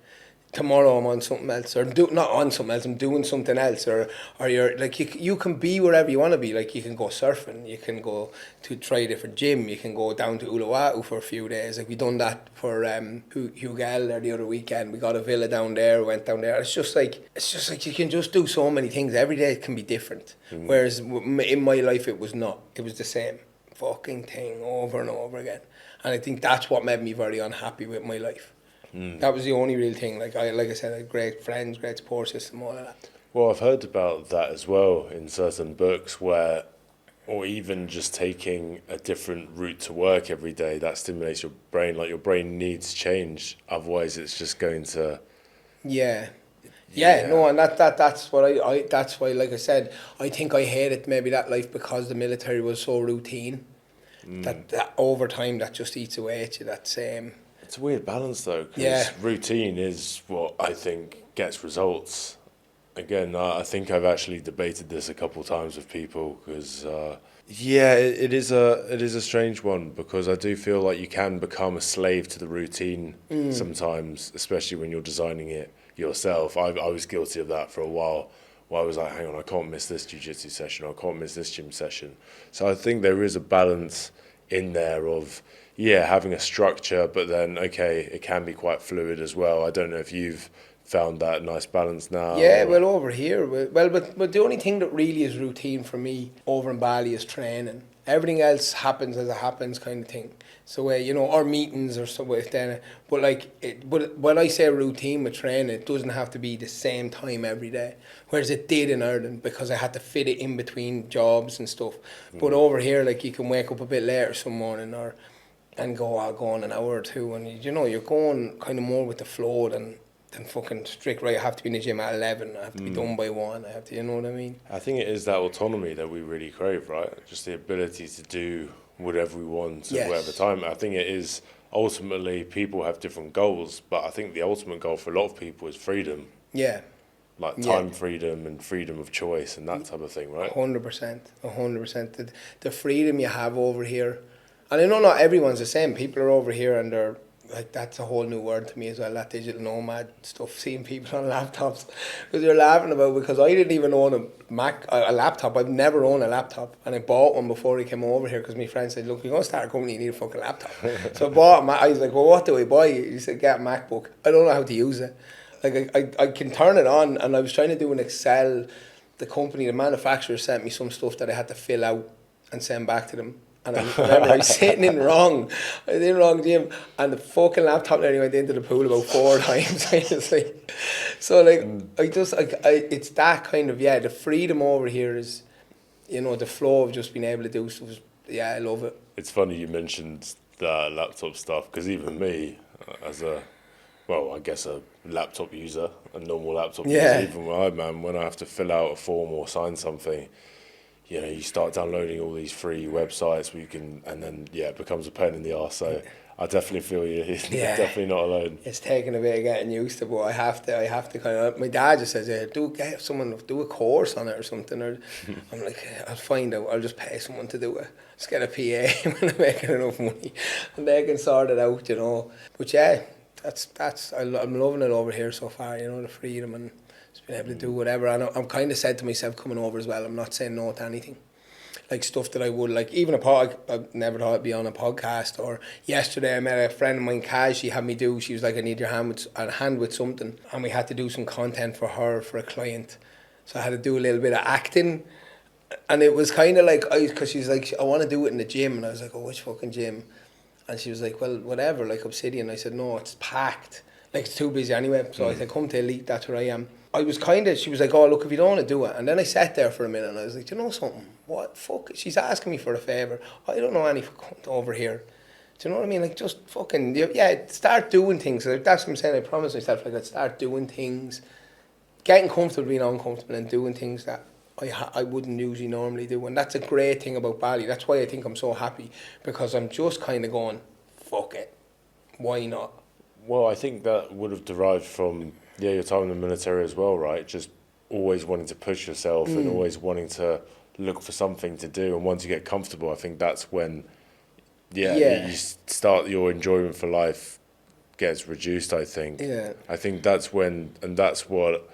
Tomorrow I'm on something else, or not on something else, I'm doing something else, or you're like, you can be wherever you want to be. Like, you can go surfing, you can go to try a different gym, you can go down to Uluwatu for a few days. Like, we done that for Hugh Gall there the other weekend. We got a villa down there, went down there. It's just like you can just do so many things. Every day can be different. Whereas in my life it was not. It was the same fucking thing over and over again. And I think that's what made me very unhappy with my life. That was the only real thing. Like I said, I had great friends, great support system, all of that. Well, I've heard about that as well in certain books where, or even just taking a different route to work every day, that stimulates your brain. Like, your brain needs change, otherwise it's just going to... Yeah. No, and that's what I that's why, like I said, I think I hated maybe that life because the military was so routine. That over time that just eats away at you, that same... It's a weird balance though, because routine is what I think gets results. Again, I think I've actually debated this a couple of times with people, because it is a strange one, because I do feel like you can become a slave to the routine sometimes, especially when you're designing it yourself. I was guilty of that for a while, where I was like, hang on, I can't miss this jiu-jitsu session, or I can't miss this gym session. So I think there is a balance in there of having a structure, but then it can be quite fluid as well. I don't know if you've found that nice balance now. Yeah, well, over here, but the only thing that really is routine for me over in Bali is training. Everything else happens as it happens, kind of thing. So or meetings or something like that. But when I say routine with training, it doesn't have to be the same time every day. Whereas it did in Ireland, because I had to fit it in between jobs and stuff. But over here, like, you can wake up a bit later some morning and go on an hour or two, and you're going kind of more with the flow than fucking strict, right, I have to be in the gym at 11, I have to be done by 1, I have to, you know what I mean? I think it is that autonomy that we really crave, right? Just the ability to do whatever we want at whatever time. I think it is, ultimately, people have different goals, but I think the ultimate goal for a lot of people is freedom. Yeah. Like time freedom and freedom of choice and that type of thing, right? 100%. The freedom you have over here, and I know not everyone's the same. People are over here and they're like, that's a whole new word to me as well, that digital nomad stuff, seeing people on laptops. Because you're laughing about, because I didn't even own a laptop. I've never owned a laptop, and I bought one before I came over here, because my friend said, look, you're going to start a company, you need a fucking laptop. So I bought I was like, well, what do I buy? He said, get a MacBook. I don't know how to use it. Like, I can turn it on, and I was trying to do an Excel. The manufacturer sent me some stuff that I had to fill out and send back to them. And I remember I was sitting in wrong gym, and the fucking laptop nearly went into the pool about 4 times. I was like, so like, it's that kind of, the freedom over here is, the flow of just being able to do stuff. I love it. It's funny you mentioned the laptop stuff, because even me, as a laptop user, a normal laptop user, even when I have to fill out a form or sign something, you start downloading all these free websites where you can, and then it becomes a pain in the arse. So I definitely feel you're definitely not alone. It's taking a bit of getting used to, but I have to kind of. My dad just says, get someone do a course on it or something. Or I'm like, I'll find out. I'll just pay someone to do it. Just get a PA when I'm making enough money, and they can sort it out, But I'm loving it over here so far. The freedom and just being able to do whatever. And I'm kind of said to myself coming over as well, I'm not saying no to anything. Like stuff that I would, like even I've never thought I'd be on a podcast. Or yesterday I met a friend of mine, Kaz, she had me do, she was like, I need your hand with something. And we had to do some content for her, for a client. So I had to do a little bit of acting. And it was kind of like, because she's like, I want to do it in the gym. And I was like, oh, which fucking gym? And she was like, well, whatever, like Obsidian. I said, no, it's packed. Like, it's too busy anyway. So I said, come to Elite, that's where I am. I was she was like, oh, look, if you don't want to do it. And then I sat there for a minute and I was like, do you know something? What? Fuck, she's asking me for a favour. I don't know any over here. Do you know what I mean? Like, just fucking, yeah, start doing things. Like, that's what I'm saying. I promised myself, like, I'd start doing things, getting comfortable being uncomfortable and doing things that I wouldn't usually normally do. And that's a great thing about Bali. That's why I think I'm so happy, because I'm just kind of going, fuck it. Why not? Well, I think that would have derived from, your time in the military as well, right? Just always wanting to push yourself and always wanting to look for something to do. And once you get comfortable, I think that's when, you start, your enjoyment for life gets reduced, I think. Yeah. I think that's when, and that's what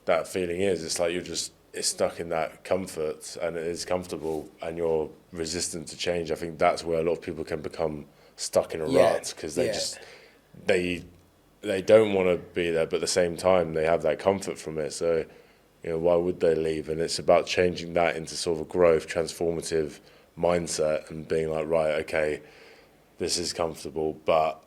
that feeling is. It's like it's stuck in that comfort, and it is comfortable, and you're resistant to change. I think that's where a lot of people can become stuck in a rut, because they don't want to be there, but at the same time they have that comfort from it. So, why would they leave? And it's about changing that into sort of a growth, transformative mindset, and being like, right, okay, this is comfortable, but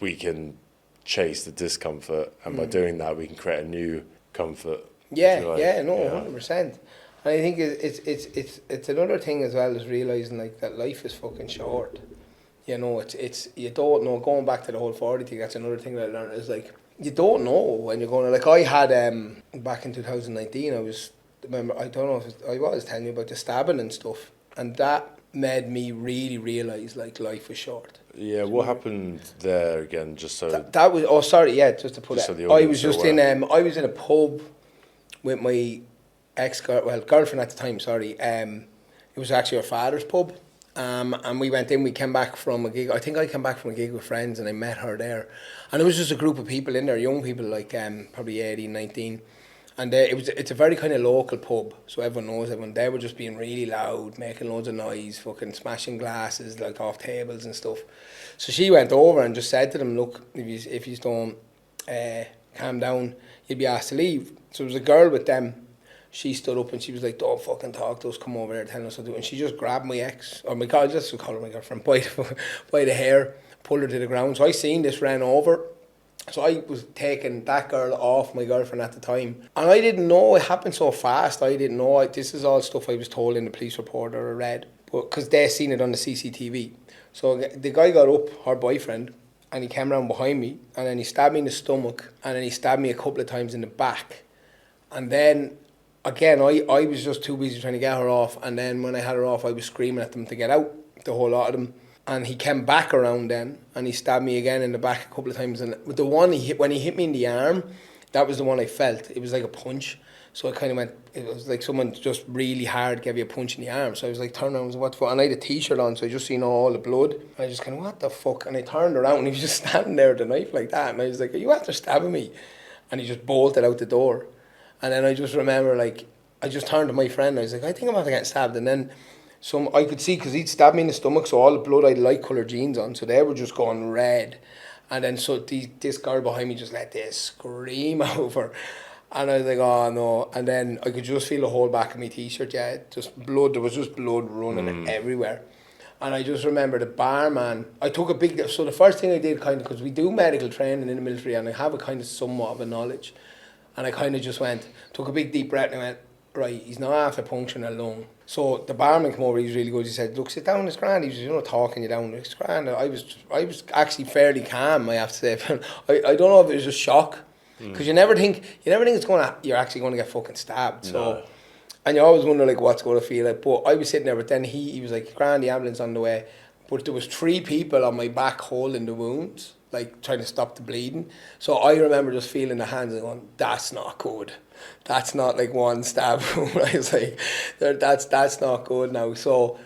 we can chase the discomfort, and by doing that, we can create a new comfort. Yeah, 100%. And I think it's another thing as well, as realising like that life is fucking short. It's you don't know. Going back to the whole 40 thing, that's another thing that I learned, is like, you don't know when you're going to, like, I had back in 2019, I don't know if I was telling you about the stabbing and stuff, and that made me really realise like life was short. Yeah, what happened there again? Just so that was, oh sorry, yeah, just to put just it. So I was just in I was in a pub with my girlfriend at the time. Sorry, it was actually her father's pub. And we went in, we came back from a gig. I think I came back from a gig with friends, and I met her there. And it was just a group of people in there, young people, like probably 18, 19. And it's a very kind of local pub, so everyone knows everyone. They were just being really loud, making loads of noise, fucking smashing glasses like off tables and stuff. So she went over and just said to them, look, if you don't calm down, you'll be asked to leave. So there was a girl with them. She stood up and she was like, don't fucking talk to us, come over here, tell us what to do. And she just grabbed my ex, or my girl, just to call her my girlfriend, by the hair, pulled her to the ground. So I seen this, ran over. So I was taking that girl off my girlfriend at the time. And I didn't know it happened so fast. I didn't know. This is all stuff I was told in the police report or I read. Because they seen it on the CCTV. So the guy got up, her boyfriend, and he came around behind me. And then he stabbed me in the stomach. And then he stabbed me a couple of times in the back. And then again, I was just too busy trying to get her off, and then when I had her off, I was screaming at them to get out, the whole lot of them. And he came back around then, and he stabbed me again in the back a couple of times. And the one when he hit me in the arm, that was the one I felt. It was like a punch. So I kind of went, it was like someone just really hard gave you a punch in the arm. So I was like, turned around, what the fuck? And I had a t-shirt on, so I just seen all the blood. And I just kind of, what the fuck? And I turned around, and he was just standing there with the knife like that. And I was like, are you after stabbing me? And he just bolted out the door. And then I just remember, like, I just turned to my friend. I was like, I think I'm after getting stabbed. And then I could see, because he'd stabbed me in the stomach, so all the blood, I had light coloured jeans on, so they were just going red. And then so this girl behind me just let this scream over. And I was like, oh no. And then I could just feel the whole back of my t-shirt, just blood. There was just blood running everywhere. And I just remember the barman, so the first thing I did, kind of, because we do medical training in the military, and I have a kind of somewhat of a knowledge. And I kind of just took a big deep breath, and I went, right, he's not after puncturing a lung. So the barman came over, he was really good. He said, look, sit down, it's grand. He was, talking you down, it's grand. I was actually fairly calm, I have to say. I don't know if it was just shock, because you never think you're actually going to get fucking stabbed. So, no. And you always wonder, like, what's going to feel like. But I was sitting there, but then he was like, grand, the ambulance on the way. But there was 3 people on my back holding the wounds, like trying to stop the bleeding. So I remember just feeling the hands and going, that's not good. That's not like one stab wound. I was like, that's not good now. So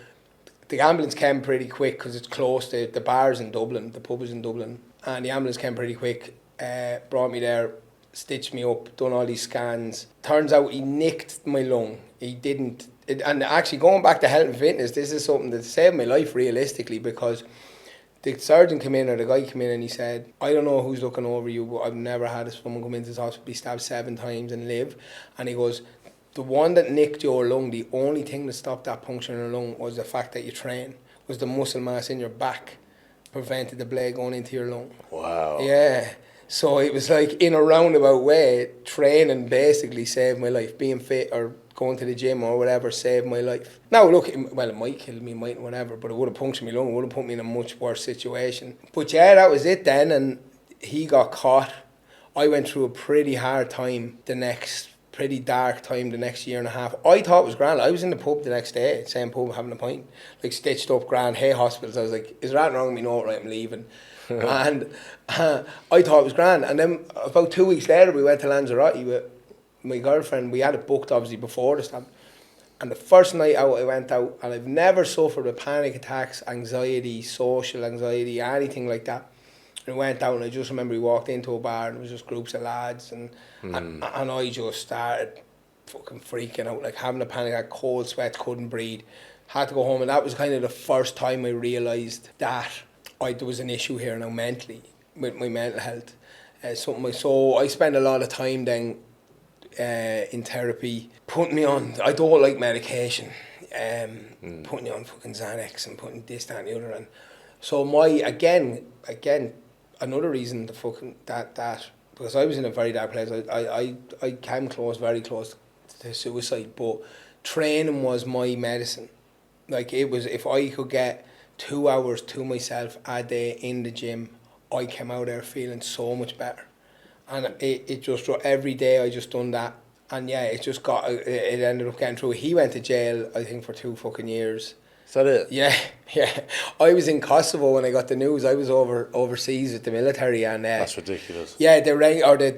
the ambulance came pretty quick, because it's close to the bar's in Dublin, the pub is in Dublin. And the ambulance came pretty quick, brought me there, stitched me up, done all these scans. Turns out he nicked my lung. He didn't. And actually, going back to health and fitness, this is something that saved my life realistically, because the surgeon came in, or the guy came in, and he said, I don't know who's looking over you, but I've never had someone come into this hospital, be stabbed 7 times and live. And he goes, The one that nicked your lung, the only thing that stopped that puncture in your lung was the fact that you train, was the muscle mass in your back prevented the blood going into your lung. Wow. Yeah. So it was like, in a roundabout way, training basically saved my life. Being fit or going to the gym or whatever saved my life. Now look, it might kill me, might whatever, but it would have punctured me lung, it would have put me in a much worse situation. But yeah, that was it then, and he got caught. I went through a pretty hard time pretty dark time the next year and a half. I thought it was grand. I was in the pub the next day, same pub, having a pint, like stitched up, grand, hay hospitals. I was like, is there anything wrong with me? No, right, I'm leaving. And I thought it was grand. And then about 2 weeks later, we went to Lanzarote with my girlfriend. We had it booked, obviously, before the stab. And the first night out, I went out, and I've never suffered with panic attacks, anxiety, social anxiety, anything like that. And I went out, and I just remember we walked into a bar, and it was just groups of lads, and I just started fucking freaking out, like having a panic attack, cold sweats, couldn't breathe, had to go home. And that was kind of the first time I realised that there was an issue here now mentally, with my mental health. So I spent a lot of time then in therapy, putting me on, I don't like medication, putting me on fucking Xanax and putting this, that and the other. And so again, another reason to fucking that because I was in a very dark place. I came very close to suicide, but training was my medicine. Like, it was, if I could get 2 hours to myself a day in the gym, I came out there feeling so much better. And it just, every day I just done that. And yeah, it ended up getting through. He went to jail, I think, for 2 fucking years. Is that it? Yeah. I was in Kosovo when I got the news. I was overseas with the military, and that's ridiculous. Yeah, they rang, or they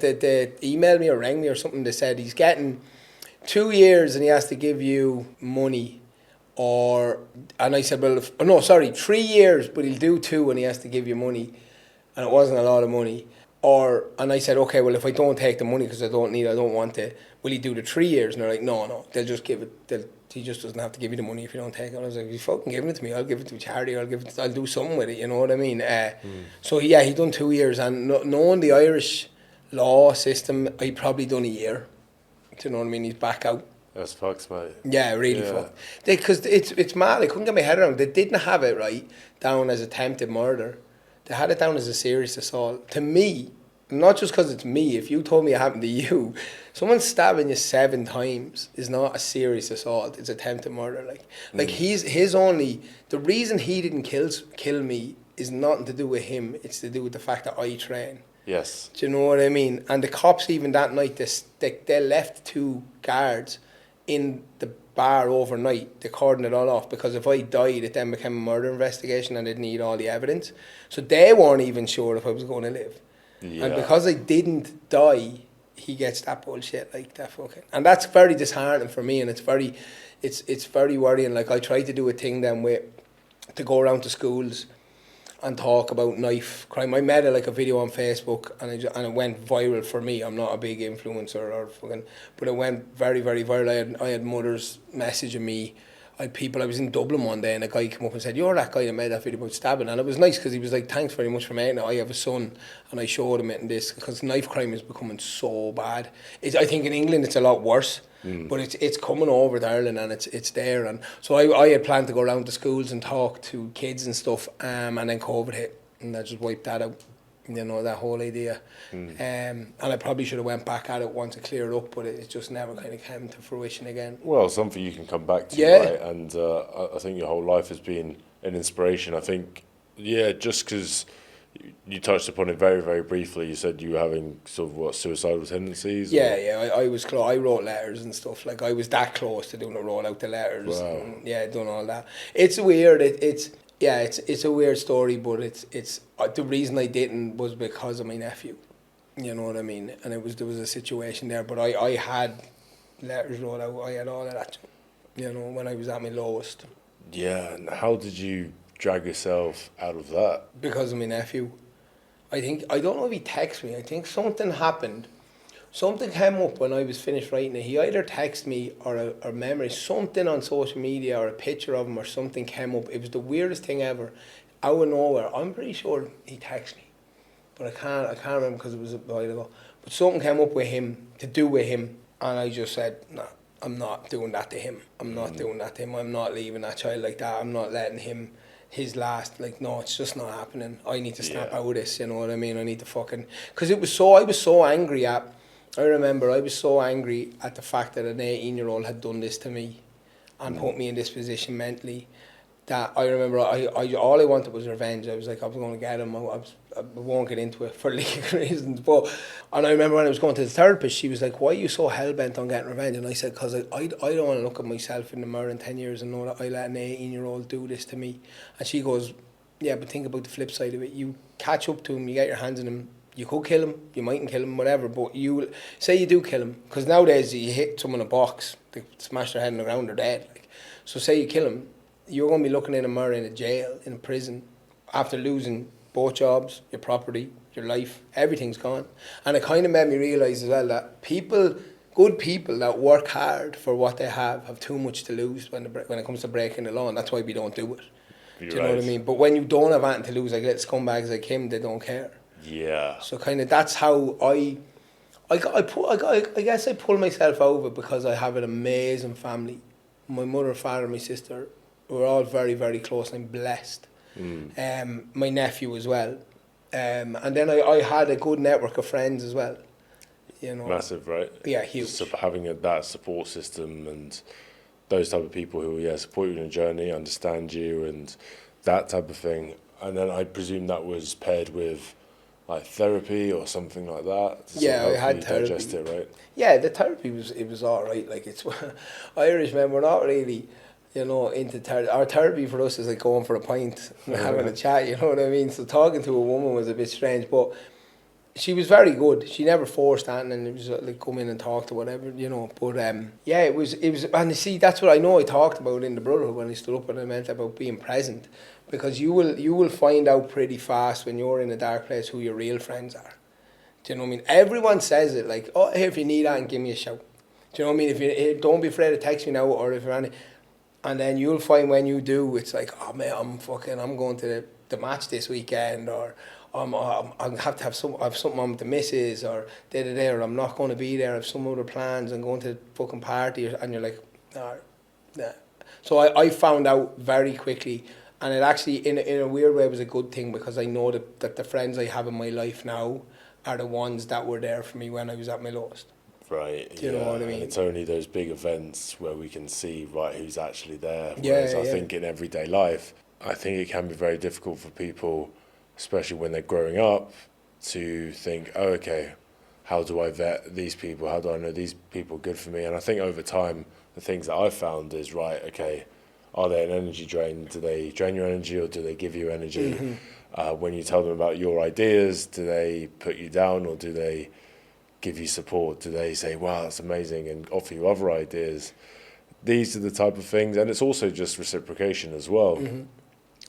emailed me or rang me or something. They said he's getting 2 years and he has to give you money. And I said, 3 years, but he'll do 2 and he has to give you money. And it wasn't a lot of money. And I said, okay, well, if I don't take the money because I don't want it, will he do the 3 years? And they're like, no, they'll just give it, he just doesn't have to give you the money if you don't take it. And I was like, if you're fucking giving it to me, I'll give it to charity, I'll do something with it, you know what I mean? So yeah, he done 2 years, and knowing the Irish law system, I probably done a year. Do you know what I mean? He's back out. That's fucked, mate. Yeah, really fucked. Because it's mad, I couldn't get my head around. They didn't have it right down as attempted murder. They had it down as a serious assault. To me, not just because it's me, if you told me it happened to you, someone stabbing you 7 times is not a serious assault, it's attempted murder. Like the reason he didn't kill me is nothing to do with him, it's to do with the fact that I train. Yes. Do you know what I mean? And the cops, even that night, they left 2 guards in the bar overnight. They cordoned it all off, because if I died, it then became a murder investigation and they'd need all the evidence. So they weren't even sure if I was going to live. Yeah. And because I didn't die, he gets that bullshit, like that fucking. And that's very disheartening for me, and it's very worrying. Like, I tried to do a thing then to go around to schools and talk about knife crime. I made a video on Facebook, and it went viral for me. I'm not a big influencer but it went very, very viral. I had mothers messaging me. I was in Dublin one day, and a guy came up and said, "You're that guy that made that video about stabbing." And it was nice, because he was like, "Thanks very much for making it. I have a son," and I showed him it in this, because knife crime is becoming so bad. I think in England it's a lot worse. But it's coming over to Ireland, and it's there. And so I had planned to go around to schools and talk to kids and stuff, and then COVID hit, and I just wiped that out, you know, that whole idea. And I probably should have went back at it once it cleared up, but it just never kind of came to fruition again. Well, something you can come back to, yeah. Right? And I think your whole life has been an inspiration. I think, just because you touched upon it very, very briefly. You said you were having sort of suicidal tendencies. I was close. I wrote letters and stuff. Like, I was that close to doing it, wrote out the letters. Wow. And, done all that. It's weird. It's a weird story, but it's the reason I didn't was because of my nephew. You know what I mean? And there was a situation there, but I had letters wrote out. I had all of that. You know, when I was at my lowest. Yeah. And how did you drag yourself out of that? Because of my nephew. I don't know if he texted me. I think something happened. Something came up when I was finished writing it. He either texted me or a memory, something on social media, or a picture of him or something came up. It was the weirdest thing ever. Out of nowhere. I'm pretty sure he texted me, but I can't remember because it was a while ago. But something came up with him, to do with him, and I just said, nah, I'm not doing that to him. I'm not doing that to him. I'm not leaving that child like that. I'm not letting him, his last, like, no, it's just not happening. I need to snap out of this, you know what I mean? I need to fucking, because I was so angry at, I remember I was so angry at the fact that an 18-year-old had done this to me and put me in this position mentally, that I remember I all I wanted was revenge. I was like, I was going to get him. I won't get into it for legal reasons. And I remember when I was going to the therapist, she was like, why are you so hell-bent on getting revenge? And I said, because I don't want to look at myself in the mirror in 10 years and know that I let an 18-year-old do this to me. And she goes, yeah, but think about the flip side of it. You catch up to him, you get your hands on him, you could kill him, you mightn't kill him, whatever, but you say you do kill him, because nowadays you hit someone in a box, they smash their head on the ground, they're dead. Like, so say you kill him, you're going to be looking in a mirror in a jail, in a prison, after losing both jobs, your property, your life, everything's gone. And it kind of made me realise as well that good people that work hard for what they have too much to lose when it comes to breaking the law, and that's why we don't do it. Do you know what I mean? But when you don't have anything to lose, like little scumbags like him, they don't care. Yeah. So kind of that's how I guess I pull myself over, because I have an amazing family. My mother, father, and my sister, we're all very, very close, and I'm blessed. My nephew as well. And then I had a good network of friends as well. You know. Massive, right? Yeah, huge. Just having that support system and those type of people who support you in your journey, understand you, and that type of thing. And then I presume that was paired with like therapy or something like that. Yeah, I had therapy. Digest it, right? Yeah, the therapy was all right. Like, it's Irish men, we're not really, you know, into therapy. Our therapy for us is like going for a pint and having a chat. You know what I mean? So talking to a woman was a bit strange, but she was very good. She never forced anything, and it was like come in and talk to whatever, you know. But yeah, it was. And you see, that's what I know I talked about in the Brotherhood when I stood up, and I meant about being present, because you will find out pretty fast when you're in a dark place who your real friends are. Do you know what I mean? Everyone says it like, oh, hey, if you need that, and give me a shout. Do you know what I mean? If you don't be afraid to text me now, or if you're any, and then you'll find when you do, it's like, oh man, I'm going to the match this weekend, or I have something on with the missus, or or I'm not going to be there, I have some other plans, I'm going to the fucking party, and you're like, nah. So I found out very quickly, and it actually, in a weird way, was a good thing, because I know that the friends I have in my life now are the ones that were there for me when I was at my lowest. Right. Do you know what I mean? And it's only those big events where we can see who's actually there. Whereas I think in everyday life, I think it can be very difficult for people, especially when they're growing up, to think, oh, okay, how do I vet these people? How do I know these people are good for me? And I think over time, the things that I've found is, right, okay, are they an energy drain? Do they drain your energy, or do they give you energy? Mm-hmm. When you tell them about your ideas, do they put you down, or do they give you support? Do they say, wow, that's amazing, and offer you other ideas? These are the type of things, and it's also just reciprocation as well. Mm-hmm.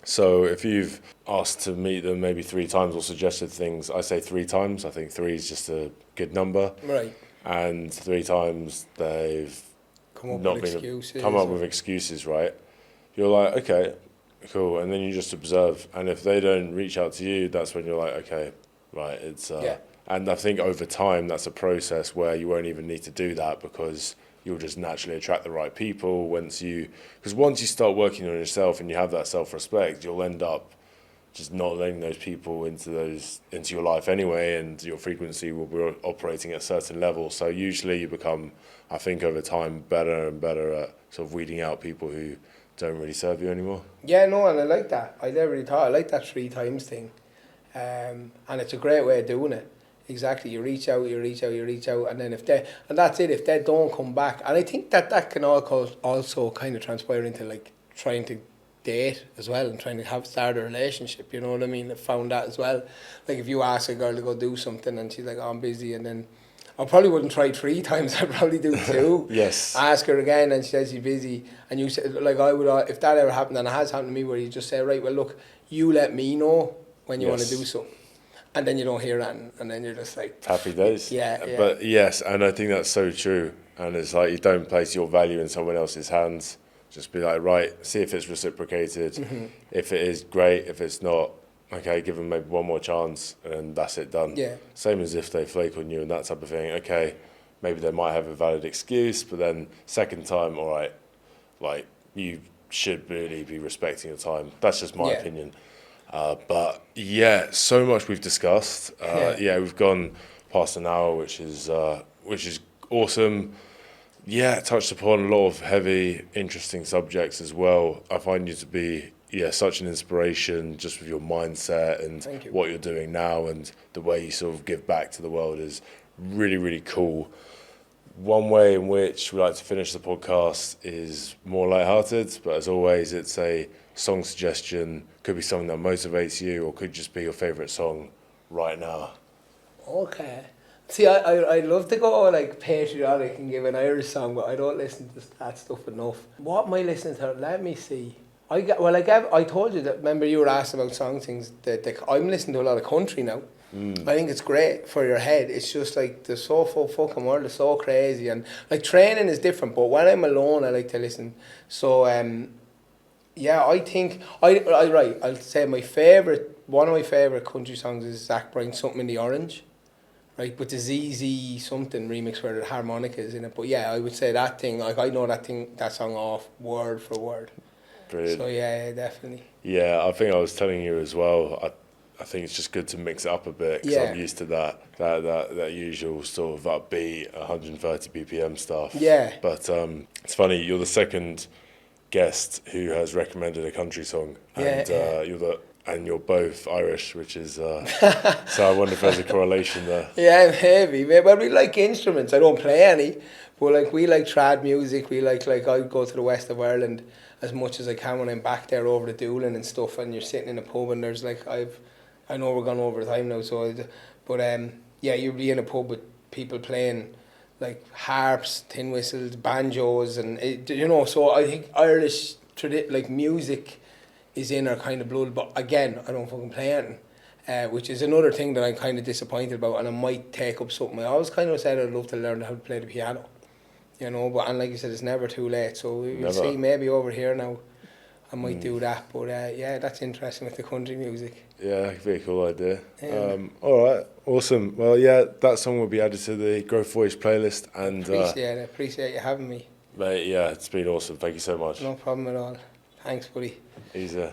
So if you've asked to meet them maybe 3 times or suggested things, I say 3 times. I think 3 is just a good number. Right. And 3 times they've come up with excuses, right? You're like, okay, cool. And then you just observe. And if they don't reach out to you, that's when you're like, okay, right, it's... And I think over time, that's a process where you won't even need to do that, because you'll just naturally attract the right people once you start working on yourself and you have that self-respect, you'll end up just not letting those people into your life anyway, and your frequency will be operating at a certain level. So usually you become, I think over time, better and better at sort of weeding out people who don't really serve you anymore. Yeah, no, and I like that. I never really thought, I like that 3 times thing. And it's a great way of doing it. Exactly, you reach out, and then if they don't come back, and I think that can also kind of transpire into like trying to date as well, and trying to start a relationship, you know what I mean? I found that as well. Like if you ask a girl to go do something and she's like, oh, I'm busy, and then I probably wouldn't try 3 times, I'd probably do 2. Yes. Ask her again and she says she's busy, and you say, like I would, if that ever happened, and it has happened to me, where you just say, right, well look, you let me know when you want to do something. And then you don't hear that, and then you're just like... Happy days. Yeah. But yes, and I think that's so true. And it's like, you don't place your value in someone else's hands. Just be like, right, see if it's reciprocated. Mm-hmm. If it is, great. If it's not, okay, give them maybe one more chance, and that's it, done. Yeah. Same as if they flake on you and that type of thing. Okay, maybe they might have a valid excuse, but then second time, all right, like you should really be respecting your time. That's just my opinion. But yeah, so much we've discussed. Yeah, we've gone past an hour, which is awesome. Yeah, touched upon a lot of heavy, interesting subjects as well. I find you to be such an inspiration just with your mindset and what you're doing now, and the way you sort of give back to the world is really, really cool. One way in which we like to finish the podcast is more lighthearted, but as always, it's a song suggestion. Could be something that motivates you, or could just be your favourite song right now. Okay. See, I'd love to go like patriotic and give an Irish song, but I don't listen to that stuff enough. What am I listening to? Let me see. I told you that. Remember, you were asked about song things. That I'm listening to a lot of country now. I think it's great for your head. It's just like the fucking world is so crazy, and like training is different. But when I'm alone, I like to listen. So yeah, I think I'll say one of my favourite country songs is Zach Bryan's "Something in the Orange," right? With the ZZ something remix where the harmonica is in it. But yeah, I would say that thing. Like I know that song off word for word. Brilliant. So yeah, definitely. Yeah, I think I was telling you as well. I think it's just good to mix it up a bit, because I'm used to that usual sort of upbeat 130 BPM stuff. Yeah. But it's funny, you're the second guest who has recommended a country song, and you're both Irish, which is so I wonder if there's a correlation there. Yeah, maybe. Well, we like instruments. I don't play any, but like we like trad music. We like I go to the west of Ireland as much as I can when I'm back there over the Doolin and stuff, and you're sitting in a pub and there's like I know we're gone over time now, yeah, you'll be in a pub with people playing like harps, tin whistles, banjos, and so I think Irish like music is in our kind of blood. But again, I don't fucking play anything, which is another thing that I'm kind of disappointed about, and I might take up something. I always kind of said I'd love to learn how to play the piano, but like you said, it's never too late. So we'll see. Maybe over here now, I might do that. But yeah, that's interesting with the country music. Yeah, very cool idea. All right, awesome. Well, yeah, that song will be added to the Growth Voice playlist. And appreciate you having me. Mate, yeah, it's been awesome. Thank you so much. No problem at all. Thanks, buddy. Easy.